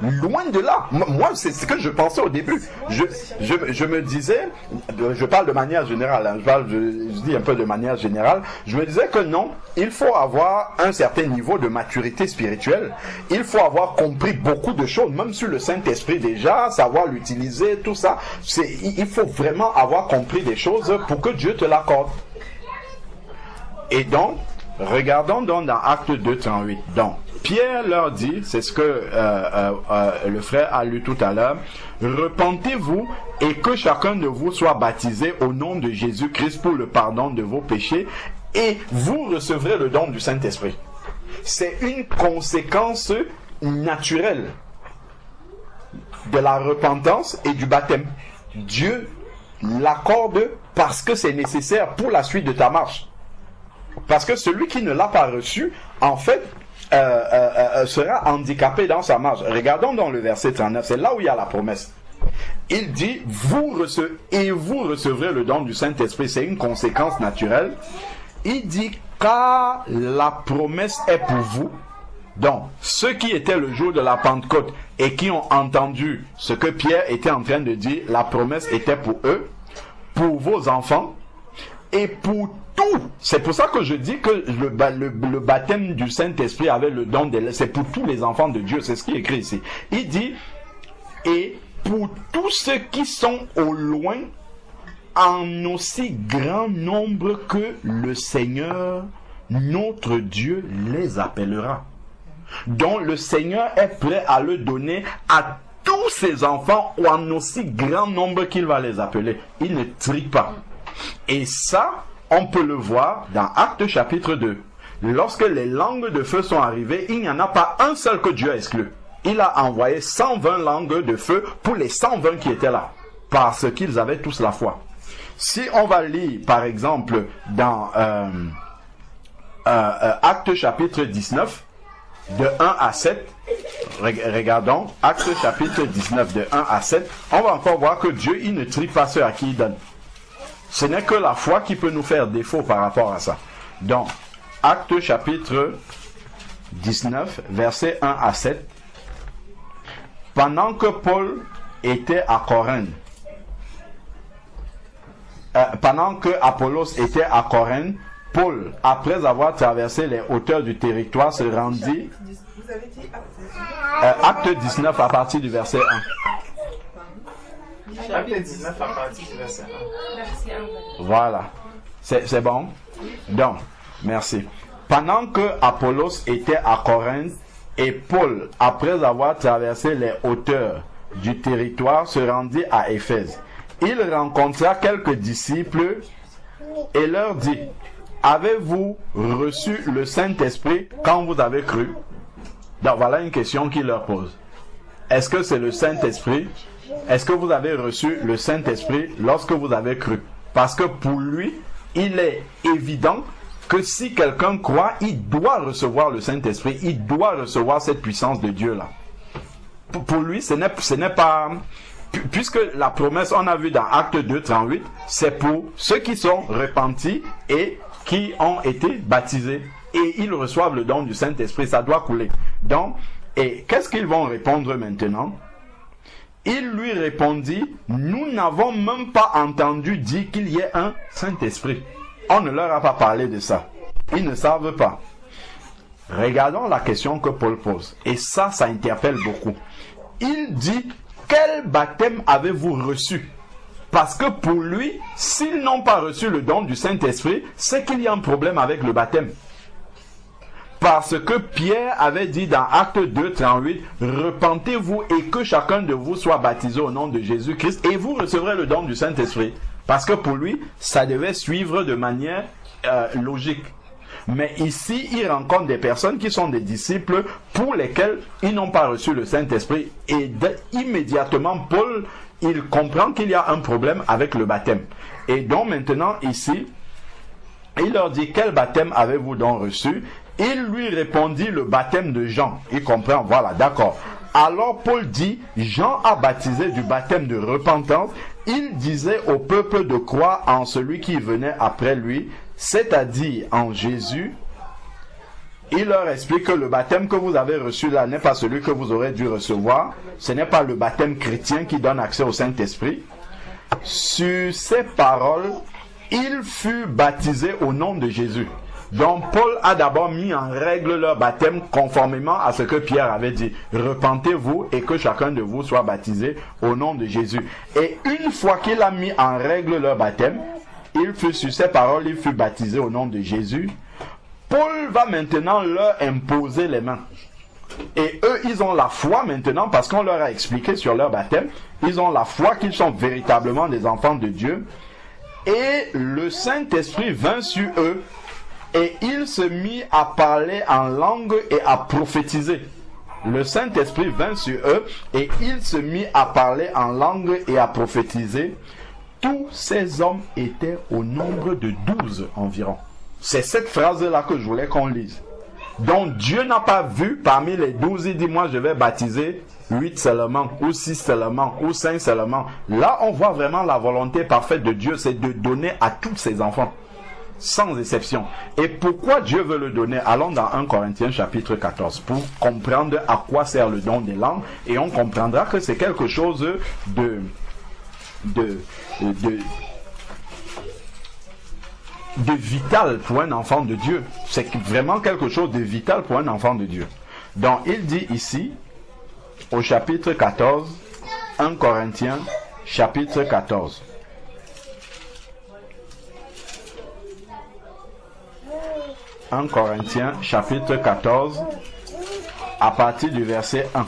Loin de là. Moi, c'est ce que je pensais au début. Je me disais, je parle de manière générale, hein, je dis un peu de manière générale, je me disais que non, il faut avoir un certain niveau de maturité spirituelle. Il faut avoir compris beaucoup de choses, même sur le Saint-Esprit déjà, savoir l'utiliser, tout ça. Il faut vraiment avoir compris des choses pour que Dieu te l'accorde. Et donc, regardons donc dans Actes 2, 38. Donc, Pierre leur dit, c'est ce que le frère a lu tout à l'heure, repentez-vous et que chacun de vous soit baptisé au nom de Jésus-Christ pour le pardon de vos péchés et vous recevrez le don du Saint-Esprit. C'est une conséquence naturelle de la repentance et du baptême. Dieu l'accorde parce que c'est nécessaire pour la suite de ta marche. Parce que celui qui ne l'a pas reçu, en fait, sera handicapé dans sa marche. Regardons dans le verset 39, c'est là où il y a la promesse. Il dit, vous recevrez le don du Saint-Esprit, c'est une conséquence naturelle. Il dit, car la promesse est pour vous. Donc, ceux qui étaient le jour de la Pentecôte et qui ont entendu ce que Pierre était en train de dire, la promesse était pour eux, pour vos enfants et pour tout. C'est pour ça que je dis que le baptême du Saint-Esprit avait le don de... C'est pour tous les enfants de Dieu, c'est ce qui est écrit ici. Il dit, et pour tous ceux qui sont au loin, en aussi grand nombre que le Seigneur, notre Dieu, les appellera. Donc le Seigneur est prêt à le donner à tous ses enfants ou en aussi grand nombre qu'il va les appeler. Il ne trie pas. Et ça, on peut le voir dans Actes chapitre 2. Lorsque les langues de feu sont arrivées, il n'y en a pas un seul que Dieu a exclu. Il a envoyé 120 langues de feu pour les 120 qui étaient là, parce qu'ils avaient tous la foi. Si on va lire, par exemple, dans Actes chapitre 19, de 1 à 7, regardons, Actes chapitre 19, de 1 à 7, on va encore voir que Dieu, il ne trie pas ceux à qui il donne. Ce n'est que la foi qui peut nous faire défaut par rapport à ça. Donc, Actes chapitre 19, versets 1 à 7. Pendant que Paul était à Corinthe, pendant que Apollos était à Corinthe, Paul, après avoir traversé les hauteurs du territoire, se rendit. Vous avez dit Acte 19 à partir du verset 1. Acte 19 à partir du verset 1. Voilà. C'est bon? Donc, merci. Pendant que Apollos était à Corinthe et Paul, après avoir traversé les hauteurs du territoire, se rendit à Éphèse. Il rencontra quelques disciples et leur dit, avez-vous reçu le Saint-Esprit quand vous avez cru? Donc voilà une question qu'il leur pose. Est-ce que c'est le Saint-Esprit? Est-ce que vous avez reçu le Saint-Esprit lorsque vous avez cru? Parce que pour lui, il est évident que si quelqu'un croit, il doit recevoir le Saint-Esprit, il doit recevoir cette puissance de Dieu-là. Pour lui, ce n'est pas... Puisque la promesse, on a vu dans Acte 2, 38, c'est pour ceux qui sont repentis et qui ont été baptisés. Et ils reçoivent le don du Saint-Esprit, ça doit couler. Donc, et qu'est-ce qu'ils vont répondre maintenant? Il lui répondit, nous n'avons même pas entendu dire qu'il y ait un Saint-Esprit. On ne leur a pas parlé de ça. Ils ne savent pas. Regardons la question que Paul pose. Et ça interpelle beaucoup. Il dit, quel baptême avez-vous reçu? Parce que pour lui, s'ils n'ont pas reçu le don du Saint-Esprit, c'est qu'il y a un problème avec le baptême. Parce que Pierre avait dit dans Acte 2, 38, repentez-vous et que chacun de vous soit baptisé au nom de Jésus-Christ et vous recevrez le don du Saint-Esprit. Parce que pour lui, ça devait suivre de manière logique. Mais ici, il rencontre des personnes qui sont des disciples pour lesquels ils n'ont pas reçu le Saint-Esprit. Et immédiatement, Paul, il comprend qu'il y a un problème avec le baptême. Et donc maintenant, ici, il leur dit, quel baptême avez-vous donc reçu? Il lui répondit, le baptême de Jean. Il comprend, voilà, d'accord. Alors Paul dit, Jean a baptisé du baptême de repentance. Il disait au peuple de croire en celui qui venait après lui, c'est-à-dire en Jésus. il leur explique que le baptême que vous avez reçu là n'est pas celui que vous aurez dû recevoir. Ce n'est pas le baptême chrétien qui donne accès au Saint-Esprit. Sur ces paroles, il fut baptisé au nom de Jésus. Donc Paul a d'abord mis en règle leur baptême conformément à ce que Pierre avait dit. Repentez-vous et que chacun de vous soit baptisé au nom de Jésus. Et une fois qu'il a mis en règle leur baptême, il fut sur ces paroles, il fut baptisé au nom de Jésus. Paul va maintenant leur imposer les mains. Et eux, ils ont la foi maintenant parce qu'on leur a expliqué sur leur baptême. Ils ont la foi qu'ils sont véritablement des enfants de Dieu. Et le Saint-Esprit vint sur eux et il se mit à parler en langue et à prophétiser. Le Saint-Esprit vint sur eux et il se mit à parler en langue et à prophétiser. Tous ces hommes étaient au nombre de 12 environ. C'est cette phrase-là que je voulais qu'on lise. Donc Dieu n'a pas vu parmi les 12, il dit moi je vais baptiser 8 seulement, ou 6 seulement, ou 5 seulement. Là on voit vraiment la volonté parfaite de Dieu, c'est de donner à tous ses enfants, sans exception. Et pourquoi Dieu veut le donner? Allons dans 1 Corinthiens chapitre 14 pour comprendre à quoi sert le don des langues, et on comprendra que c'est quelque chose de vital pour un enfant de Dieu. C'est vraiment quelque chose de vital pour un enfant de Dieu. Donc il dit ici au chapitre 14, 1 Corinthiens chapitre 14. « 1 Corinthiens chapitre 14 à partir du verset 1.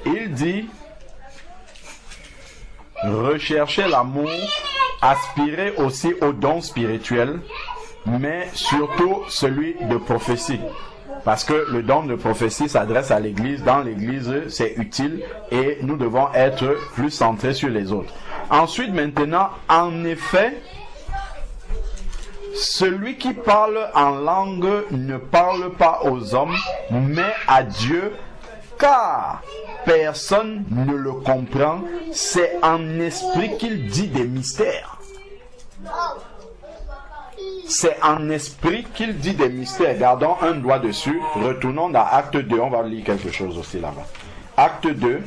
Il dit, recherchez l'amour, aspirez aussi aux dons spirituels, mais surtout celui de prophétie. Parce que le don de prophétie s'adresse à l'église. Dans l'église, c'est utile et nous devons être plus centrés sur les autres. Ensuite, maintenant, en effet, celui qui parle en langue ne parle pas aux hommes, mais à Dieu, car personne ne le comprend. C'est en esprit qu'il dit des mystères. C'est en esprit qu'il dit des mystères. Gardons un doigt dessus. Retournons dans Acte 2. On va lire quelque chose aussi là-bas. Acte 2.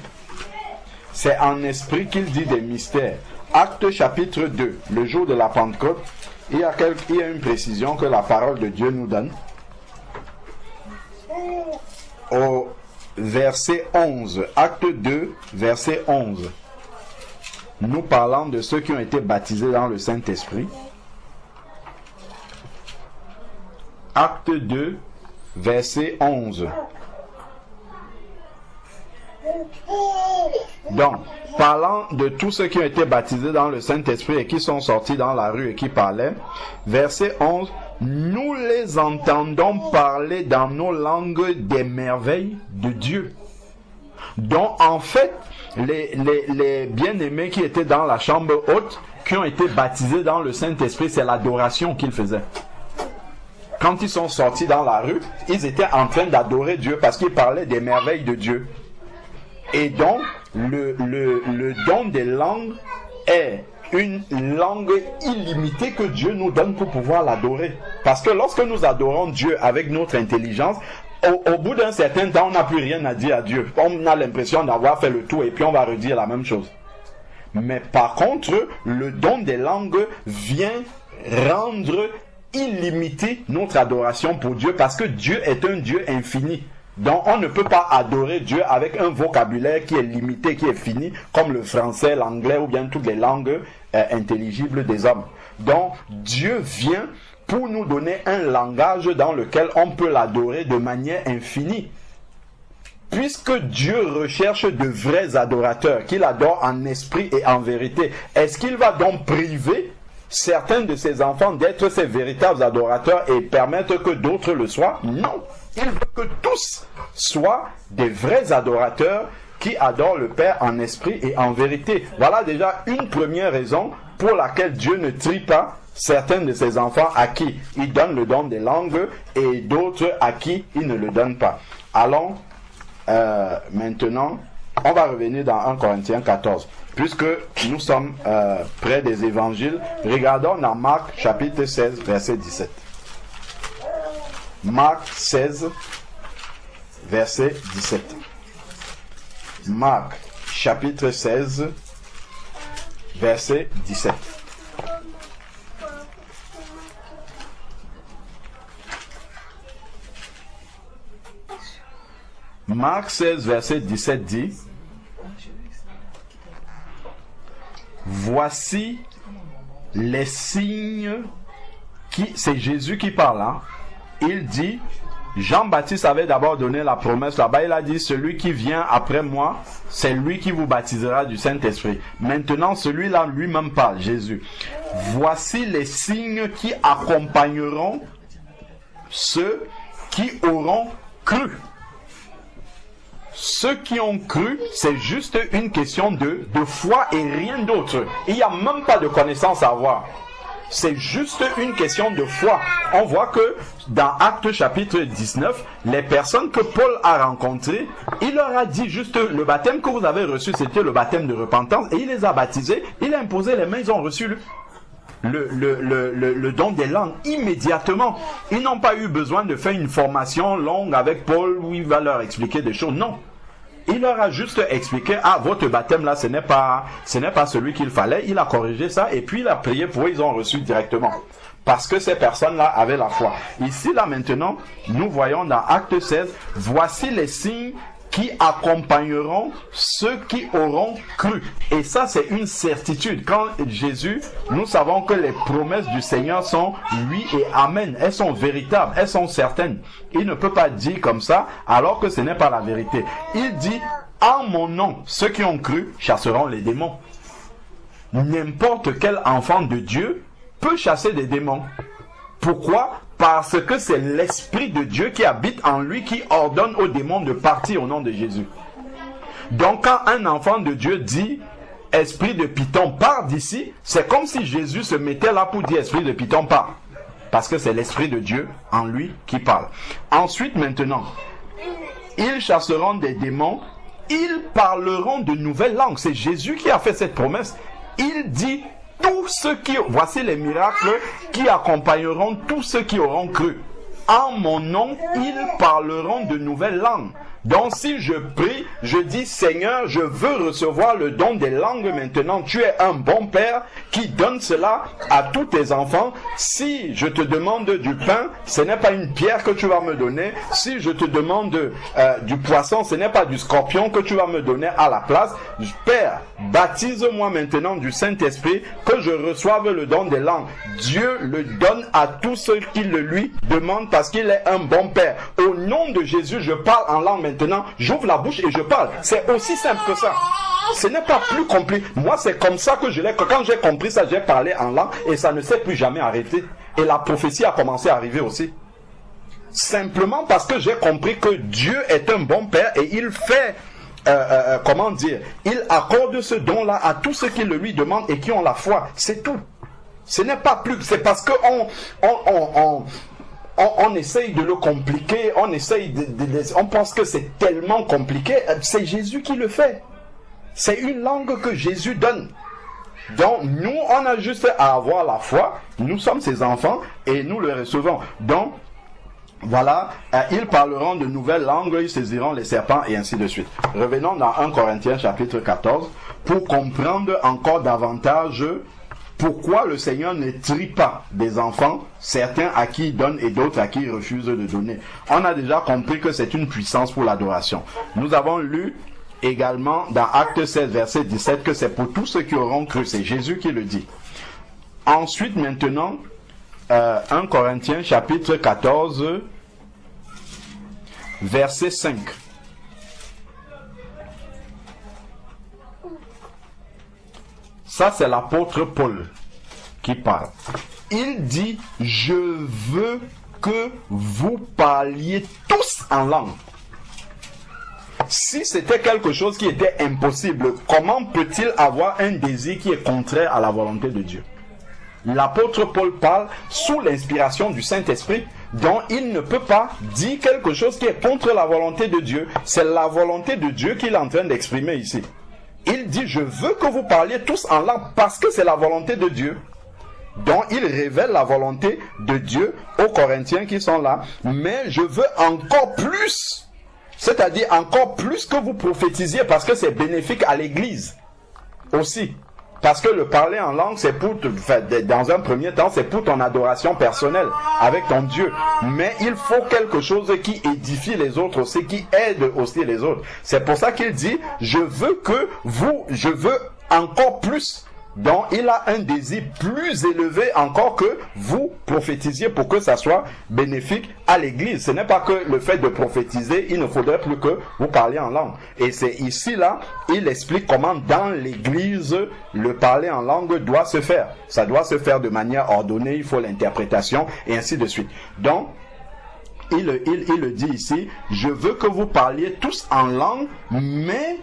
C'est en esprit qu'il dit des mystères. Acte chapitre 2. Le jour de la Pentecôte. Il y a une précision que la parole de Dieu nous donne. Au verset 11. Acte 2, verset 11. Nous parlons de ceux qui ont été baptisés dans le Saint-Esprit. Acte 2, verset 11. Donc, parlant de tous ceux qui ont été baptisés dans le Saint-Esprit et qui sont sortis dans la rue et qui parlaient, verset 11, nous les entendons parler dans nos langues des merveilles de Dieu. Donc, en fait, les bien-aimés qui étaient dans la chambre haute, qui ont été baptisés dans le Saint-Esprit, c'est l'adoration qu'ils faisaient. Quand ils sont sortis dans la rue, ils étaient en train d'adorer Dieu parce qu'ils parlaient des merveilles de Dieu. Et donc, le don des langues est une langue illimitée que Dieu nous donne pour pouvoir l'adorer. Parce que lorsque nous adorons Dieu avec notre intelligence, au bout d'un certain temps, on n'a plus rien à dire à Dieu. On a l'impression d'avoir fait le tour et puis on va redire la même chose. Mais par contre, le don des langues vient rendre illimité notre adoration pour Dieu parce que Dieu est un Dieu infini. Donc on ne peut pas adorer Dieu avec un vocabulaire qui est limité, qui est fini, comme le français, l'anglais ou bien toutes les langues intelligibles des hommes. Donc Dieu vient pour nous donner un langage dans lequel on peut l'adorer de manière infinie. Puisque Dieu recherche de vrais adorateurs, qu'il adore en esprit et en vérité, est-ce qu'il va donc priver certains de ses enfants d'être ses véritables adorateurs et permettre que d'autres le soient? Non. Il veut que tous soient des vrais adorateurs qui adorent le Père en esprit et en vérité. Voilà déjà une première raison pour laquelle Dieu ne trie pas certains de ses enfants à qui il donne le don des langues et d'autres à qui il ne le donne pas. Allons maintenant On va revenir dans 1 Corinthiens 14. Puisque nous sommes près des évangiles, regardons dans Marc chapitre 16, verset 17. Marc 16, verset 17. Marc chapitre 16, verset 17. Marc 16, verset 17 dit: voici les signes qui... C'est Jésus qui parle, hein? Il dit, Jean-Baptiste avait d'abord donné la promesse là-bas, il a dit, celui qui vient après moi, c'est lui qui vous baptisera du Saint-Esprit. Maintenant, celui-là lui-même parle, Jésus. Voici les signes qui accompagneront ceux qui auront cru. Ceux qui ont cru, c'est juste une question de foi et rien d'autre. Il n'y a même pas de connaissance à avoir. C'est juste une question de foi. On voit que dans Actes chapitre 19, les personnes que Paul a rencontrées, il leur a dit juste le baptême que vous avez reçu, c'était le baptême de repentance, et il les a baptisés, il a imposé les mains, ils ont reçu le don des langues immédiatement. Ils n'ont pas eu besoin de faire une formation longue avec Paul où il va leur expliquer des choses. Non. Il leur a juste expliqué, votre baptême là, ce n'est pas celui qu'il fallait. Il a corrigé ça et puis il a prié pour eux, ils ont reçu directement. Parce que ces personnes-là avaient la foi. Ici, là maintenant, nous voyons dans Acte 16, voici les signes qui accompagneront ceux qui auront cru. Et ça, c'est une certitude. Quand Jésus, nous savons que les promesses du Seigneur sont oui et amen. Elles sont véritables, elles sont certaines. Il ne peut pas dire comme ça, alors que ce n'est pas la vérité. Il dit, en mon nom, ceux qui ont cru chasseront les démons. N'importe quel enfant de Dieu peut chasser des démons. Pourquoi ? Parce que c'est l'Esprit de Dieu qui habite en lui qui ordonne aux démons de partir au nom de Jésus. Donc quand un enfant de Dieu dit « Esprit de Python, pars d'ici », c'est comme si Jésus se mettait là pour dire « Esprit de Python, pars ». Parce que c'est l'Esprit de Dieu en lui qui parle. Ensuite maintenant, ils chasseront des démons, ils parleront de nouvelles langues. C'est Jésus qui a fait cette promesse. Il dit tous ceux qui... Voici les miracles qui accompagneront tous ceux qui auront cru. En mon nom, ils parleront de nouvelles langues. Donc si je prie, je dis Seigneur, je veux recevoir le don des langues maintenant. Tu es un bon père qui donne cela à tous tes enfants. Si je te demande du pain, ce n'est pas une pierre que tu vas me donner. Si je te demande du poisson, ce n'est pas du scorpion que tu vas me donner à la place. Père, baptise-moi maintenant du Saint-Esprit, que je reçoive le don des langues. Dieu le donne à tous ceux qui le lui demandent parce qu'il est un bon père. Au nom de Jésus, je parle en langue maintenant, j'ouvre la bouche et je parle. C'est aussi simple que ça. Ce n'est pas plus compliqué. Moi, c'est comme ça que je l'ai. Quand j'ai compris ça, j'ai parlé en langue et ça ne s'est plus jamais arrêté. Et la prophétie a commencé à arriver aussi. Simplement parce que j'ai compris que Dieu est un bon père et il fait... il accorde ce don-là à tous ceux qui le lui demandent et qui ont la foi. C'est tout. Ce n'est pas plus. C'est parce que on essaye de le compliquer, on pense que c'est tellement compliqué. C'est Jésus qui le fait. C'est une langue que Jésus donne. Donc nous, on a juste à avoir la foi. Nous sommes ses enfants et nous le recevons. Donc voilà, ils parleront de nouvelles langues, ils saisiront les serpents et ainsi de suite. Revenons dans 1 Corinthiens chapitre 14 pour comprendre encore davantage pourquoi le Seigneur ne trie pas des enfants, certains à qui il donne et d'autres à qui il refuse de donner. On a déjà compris que c'est une puissance pour l'adoration. Nous avons lu également dans Acte 16 verset 17 que c'est pour tous ceux qui auront cru. C'est Jésus qui le dit. Ensuite maintenant, 1 Corinthiens chapitre 14 verset 5. Ça, c'est l'apôtre Paul qui parle. Il dit, je veux que vous parliez tous en langue. Si c'était quelque chose qui était impossible, comment peut-il avoir un désir qui est contraire à la volonté de Dieu? L'apôtre Paul parle sous l'inspiration du Saint-Esprit Donc, il ne peut pas dire quelque chose qui est contre la volonté de Dieu. C'est la volonté de Dieu qu'il est en train d'exprimer ici. Il dit, je veux que vous parliez tous en langue parce que c'est la volonté de Dieu. Donc, il révèle la volonté de Dieu aux Corinthiens qui sont là. Mais je veux encore plus, c'est-à-dire encore plus que vous prophétisiez parce que c'est bénéfique à l'Église aussi. Parce que le parler en langue, c'est pour, dans un premier temps, c'est pour ton adoration personnelle avec ton Dieu. Mais il faut quelque chose qui édifie les autres aussi, qui aide aussi les autres. C'est pour ça qu'il dit, je veux encore plus. Donc, il a un désir plus élevé encore que vous prophétisiez pour que ça soit bénéfique à l'Église. Ce n'est pas que le fait de prophétiser, il ne faudrait plus que vous parliez en langue. Et c'est ici, là, il explique comment dans l'Église, le parler en langue doit se faire. Ça doit se faire de manière ordonnée, il faut l'interprétation, et ainsi de suite. Donc, il le dit ici, je veux que vous parliez tous en langue, mais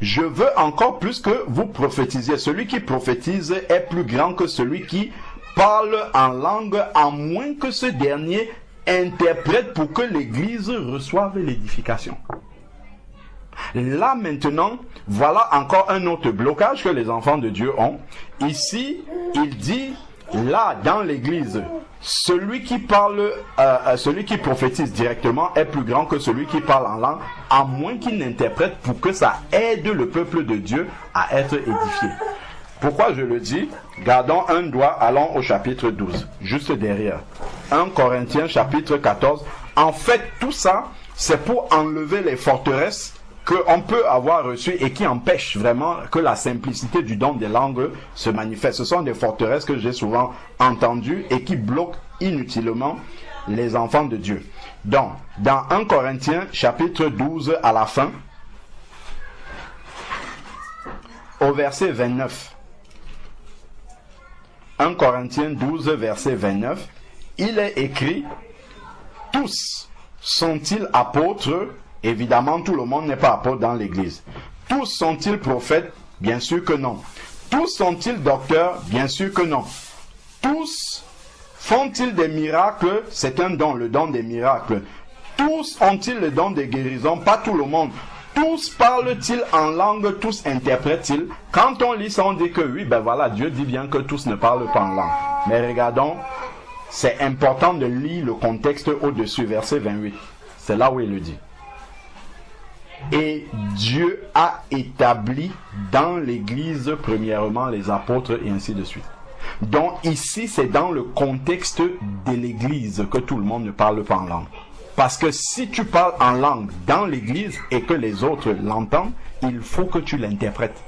je veux encore plus que vous prophétisiez. Celui qui prophétise est plus grand que celui qui parle en langue, à moins que ce dernier interprète pour que l'Église reçoive l'édification. Là maintenant, voilà encore un autre blocage que les enfants de Dieu ont. Ici, il dit, là dans l'Église, celui qui prophétise directement est plus grand que celui qui parle en langue, à moins qu'il n'interprète pour que ça aide le peuple de Dieu à être édifié. Pourquoi je le dis? Gardons un doigt, allons au chapitre 12, juste derrière. 1 Corinthiens chapitre 14. En fait, tout ça, c'est pour enlever les forteresses qu'on peut avoir reçues et qui empêchent vraiment que la simplicité du don des langues se manifeste. Ce sont des forteresses que j'ai souvent entendues et qui bloquent inutilement les enfants de Dieu. Donc, dans 1 Corinthiens chapitre 12 à la fin, au verset 29, 1 Corinthiens 12 verset 29, il est écrit, tous sont-ils apôtres? Évidemment, tout le monde n'est pas apôtre dans l'Église. Tous sont-ils prophètes? Bien sûr que non. Tous sont-ils docteurs? Bien sûr que non. Tous font-ils des miracles? C'est un don, le don des miracles. Tous ont-ils le don de guérison? Pas tout le monde. Tous parlent-ils en langue? Tous interprètent-ils? Quand on lit ça, on dit que oui, ben voilà, Dieu dit bien que tous ne parlent pas en langue. Mais regardons, c'est important de lire le contexte au-dessus, verset 28. C'est là où il le dit. Et Dieu a établi dans l'Église premièrement les apôtres et ainsi de suite. Donc ici c'est dans le contexte de l'Église que tout le monde ne parle pas en langue. Parce que si tu parles en langue dans l'Église et que les autres l'entendent, il faut que tu l'interprètes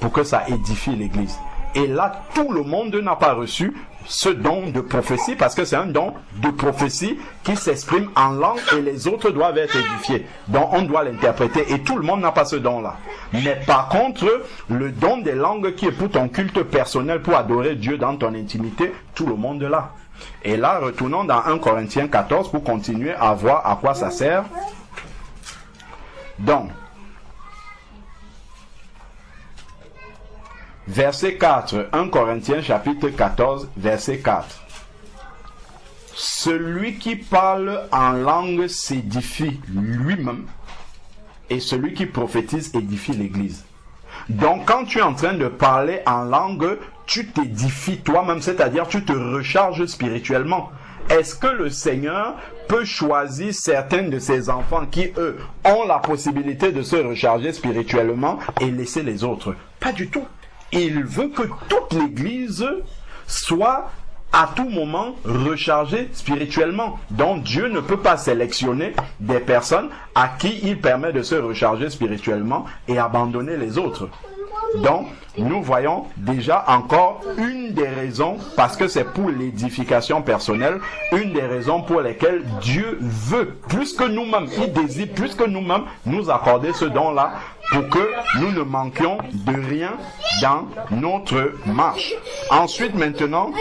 pour que ça édifie l'Église. Et là tout le monde n'a pas reçu ce don de prophétie parce que c'est un don de prophétie qui s'exprime en langue et les autres doivent être édifiés. Donc on doit l'interpréter et tout le monde n'a pas ce don-là. Mais par contre, le don des langues qui est pour ton culte personnel, pour adorer Dieu dans ton intimité, tout le monde l'a. Et là, retournons dans 1 Corinthiens 14 pour continuer à voir à quoi ça sert. Donc, verset 4, 1 Corinthiens chapitre 14, verset 4. Celui qui parle en langue s'édifie lui-même et celui qui prophétise édifie l'Église. Donc quand tu es en train de parler en langue, tu t'édifies toi-même, c'est-à-dire tu te recharges spirituellement. Est-ce que le Seigneur peut choisir certains de ses enfants qui, eux, ont la possibilité de se recharger spirituellement et laisser les autres? Pas du tout. Il veut que toute l'Église soit à tout moment rechargée spirituellement. Donc Dieu ne peut pas sélectionner des personnes à qui il permet de se recharger spirituellement et abandonner les autres. Donc nous voyons déjà encore une des raisons, parce que c'est pour l'édification personnelle, une des raisons pour lesquelles Dieu veut plus que nous-mêmes, il désire plus que nous-mêmes nous accorder ce don-là pour que nous ne manquions de rien dans notre marche. Ensuite maintenant,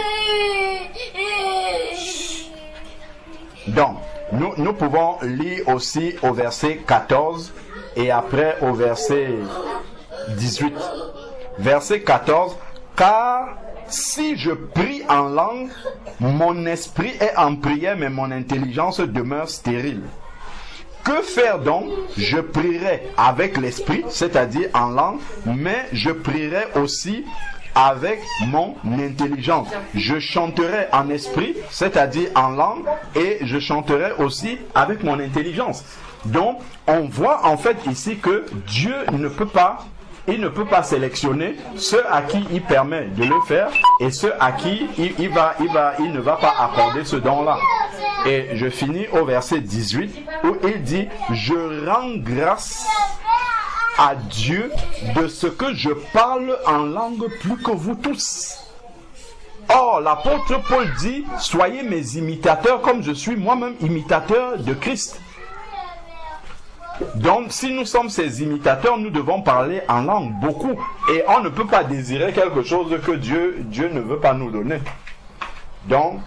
donc nous pouvons lire aussi au verset 14 et après au verset 18. Verset 14, car si je prie en langue, mon esprit est en prière, mais mon intelligence demeure stérile. Que faire donc? Je prierai avec l'esprit, c'est-à-dire en langue, mais je prierai aussi avec mon intelligence. Je chanterai en esprit, c'est-à-dire en langue, et je chanterai aussi avec mon intelligence. Donc, on voit en fait ici que Dieu ne peut pas sélectionner ceux à qui il permet de le faire et ceux à qui il ne va pas accorder ce don-là. Et je finis au verset 18 où il dit « Je rends grâce à Dieu de ce que je parle en langue plus que vous tous. » Or, l'apôtre Paul dit « Soyez mes imitateurs comme je suis moi-même imitateur de Christ. » Donc, si nous sommes ces imitateurs, nous devons parler en langue beaucoup. Et on ne peut pas désirer quelque chose que Dieu ne veut pas nous donner. Donc,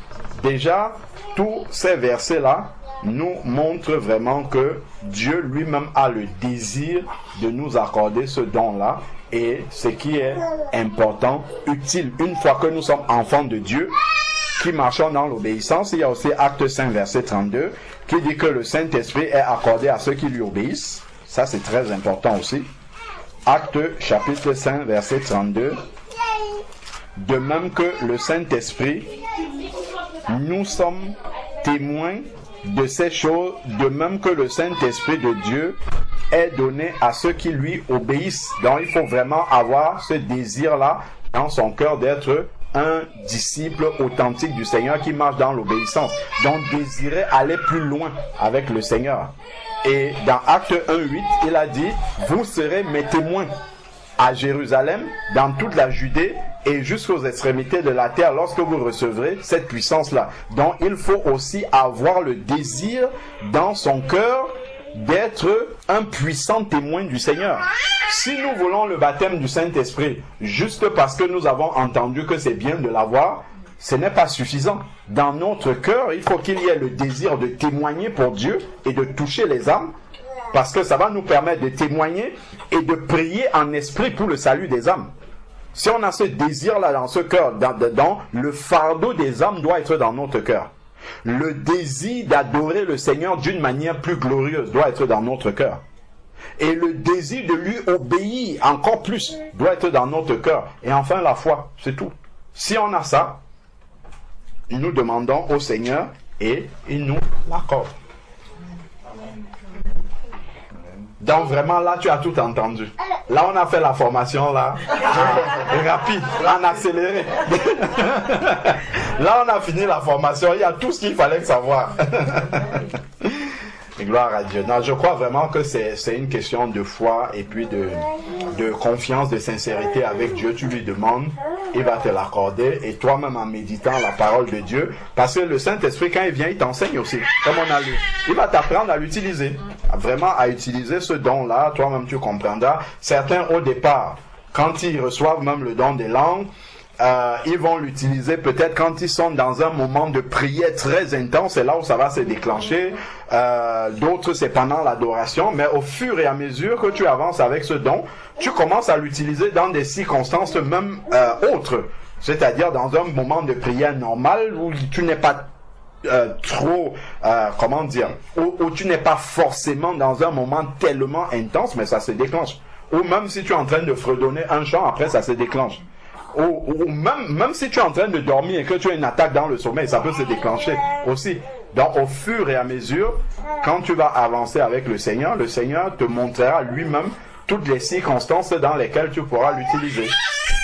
déjà, tous ces versets-là nous montrent vraiment que Dieu lui-même a le désir de nous accorder ce don-là. Et ce qui est important, utile, une fois que nous sommes enfants de Dieu, qui marchons dans l'obéissance. Il y a aussi Acte 5, verset 32, qui dit que le Saint-Esprit est accordé à ceux qui lui obéissent. Ça, c'est très important aussi. Acte chapitre 5, verset 32. De même que le Saint-Esprit, nous sommes témoins de ces choses, de même que le Saint-Esprit de Dieu est donné à ceux qui lui obéissent. Donc, il faut vraiment avoir ce désir-là dans son cœur d'être un disciple authentique du Seigneur qui marche dans l'obéissance. Donc, désirer aller plus loin avec le Seigneur. Et dans Acte 1:8, il a dit, vous serez mes témoins à Jérusalem, dans toute la Judée et jusqu'aux extrémités de la terre lorsque vous recevrez cette puissance-là. Donc, il faut aussi avoir le désir dans son cœur d'être un puissant témoin du Seigneur. Si nous voulons le baptême du Saint-Esprit juste parce que nous avons entendu que c'est bien de l'avoir, ce n'est pas suffisant. Dans notre cœur, il faut qu'il y ait le désir de témoigner pour Dieu et de toucher les âmes, parce que ça va nous permettre de témoigner et de prier en esprit pour le salut des âmes. Si on a ce désir-là dans ce cœur, le fardeau des âmes doit être dans notre cœur. Le désir d'adorer le Seigneur d'une manière plus glorieuse doit être dans notre cœur. Et le désir de lui obéir encore plus doit être dans notre cœur. Et enfin la foi, c'est tout. Si on a ça, nous demandons au Seigneur et il nous l'accorde. Donc vraiment là tu as tout entendu. Là on a fait la formation là, rapide, en accéléré. Là on a fini la formation, il y a tout ce qu'il fallait savoir. Et gloire à Dieu. Non, je crois vraiment que c'est une question de foi et puis de confiance, de sincérité avec Dieu. Tu lui demandes, il va te l'accorder. Et toi-même en méditant la parole de Dieu, parce que le Saint-Esprit quand il vient, il t'enseigne aussi, comme on a lu. Il va t'apprendre à l'utiliser, vraiment à utiliser ce don-là. Toi-même tu comprendras. Certains au départ, quand ils reçoivent même le don des langues, ils vont l'utiliser peut-être quand ils sont dans un moment de prière très intense, c'est là où ça va se déclencher. D'autres c'est pendant l'adoration, mais au fur et à mesure que tu avances avec ce don, tu commences à l'utiliser dans des circonstances même autres, c'est-à-dire dans un moment de prière normal où tu n'es pas trop, où tu n'es pas forcément dans un moment tellement intense, mais ça se déclenche. Ou même si tu es en train de fredonner un chant, après ça se déclenche. Ou même si tu es en train de dormir et que tu as une attaque dans le sommeil, ça peut se déclencher aussi. Donc au fur et à mesure, quand tu vas avancer avec le Seigneur te montrera lui-même toutes les circonstances dans lesquelles tu pourras l'utiliser.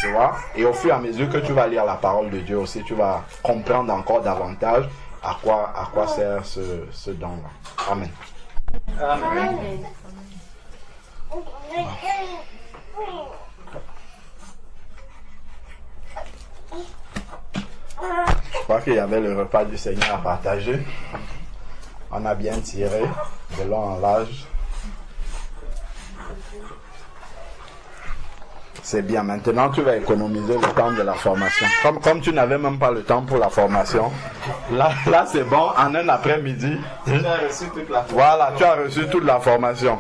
Tu vois? Et au fur et à mesure que tu vas lire la parole de Dieu aussi, tu vas comprendre encore davantage à quoi sert ce don-là. Amen. Amen. Je crois qu'il y avait le repas du Seigneur à partager. On a bien tiré de long en large. C'est bien. Maintenant, tu vas économiser le temps de la formation. Comme tu n'avais même pas le temps pour la formation, là c'est bon. En un après-midi, tu as reçu toute la formation. Voilà, tu as reçu toute la formation.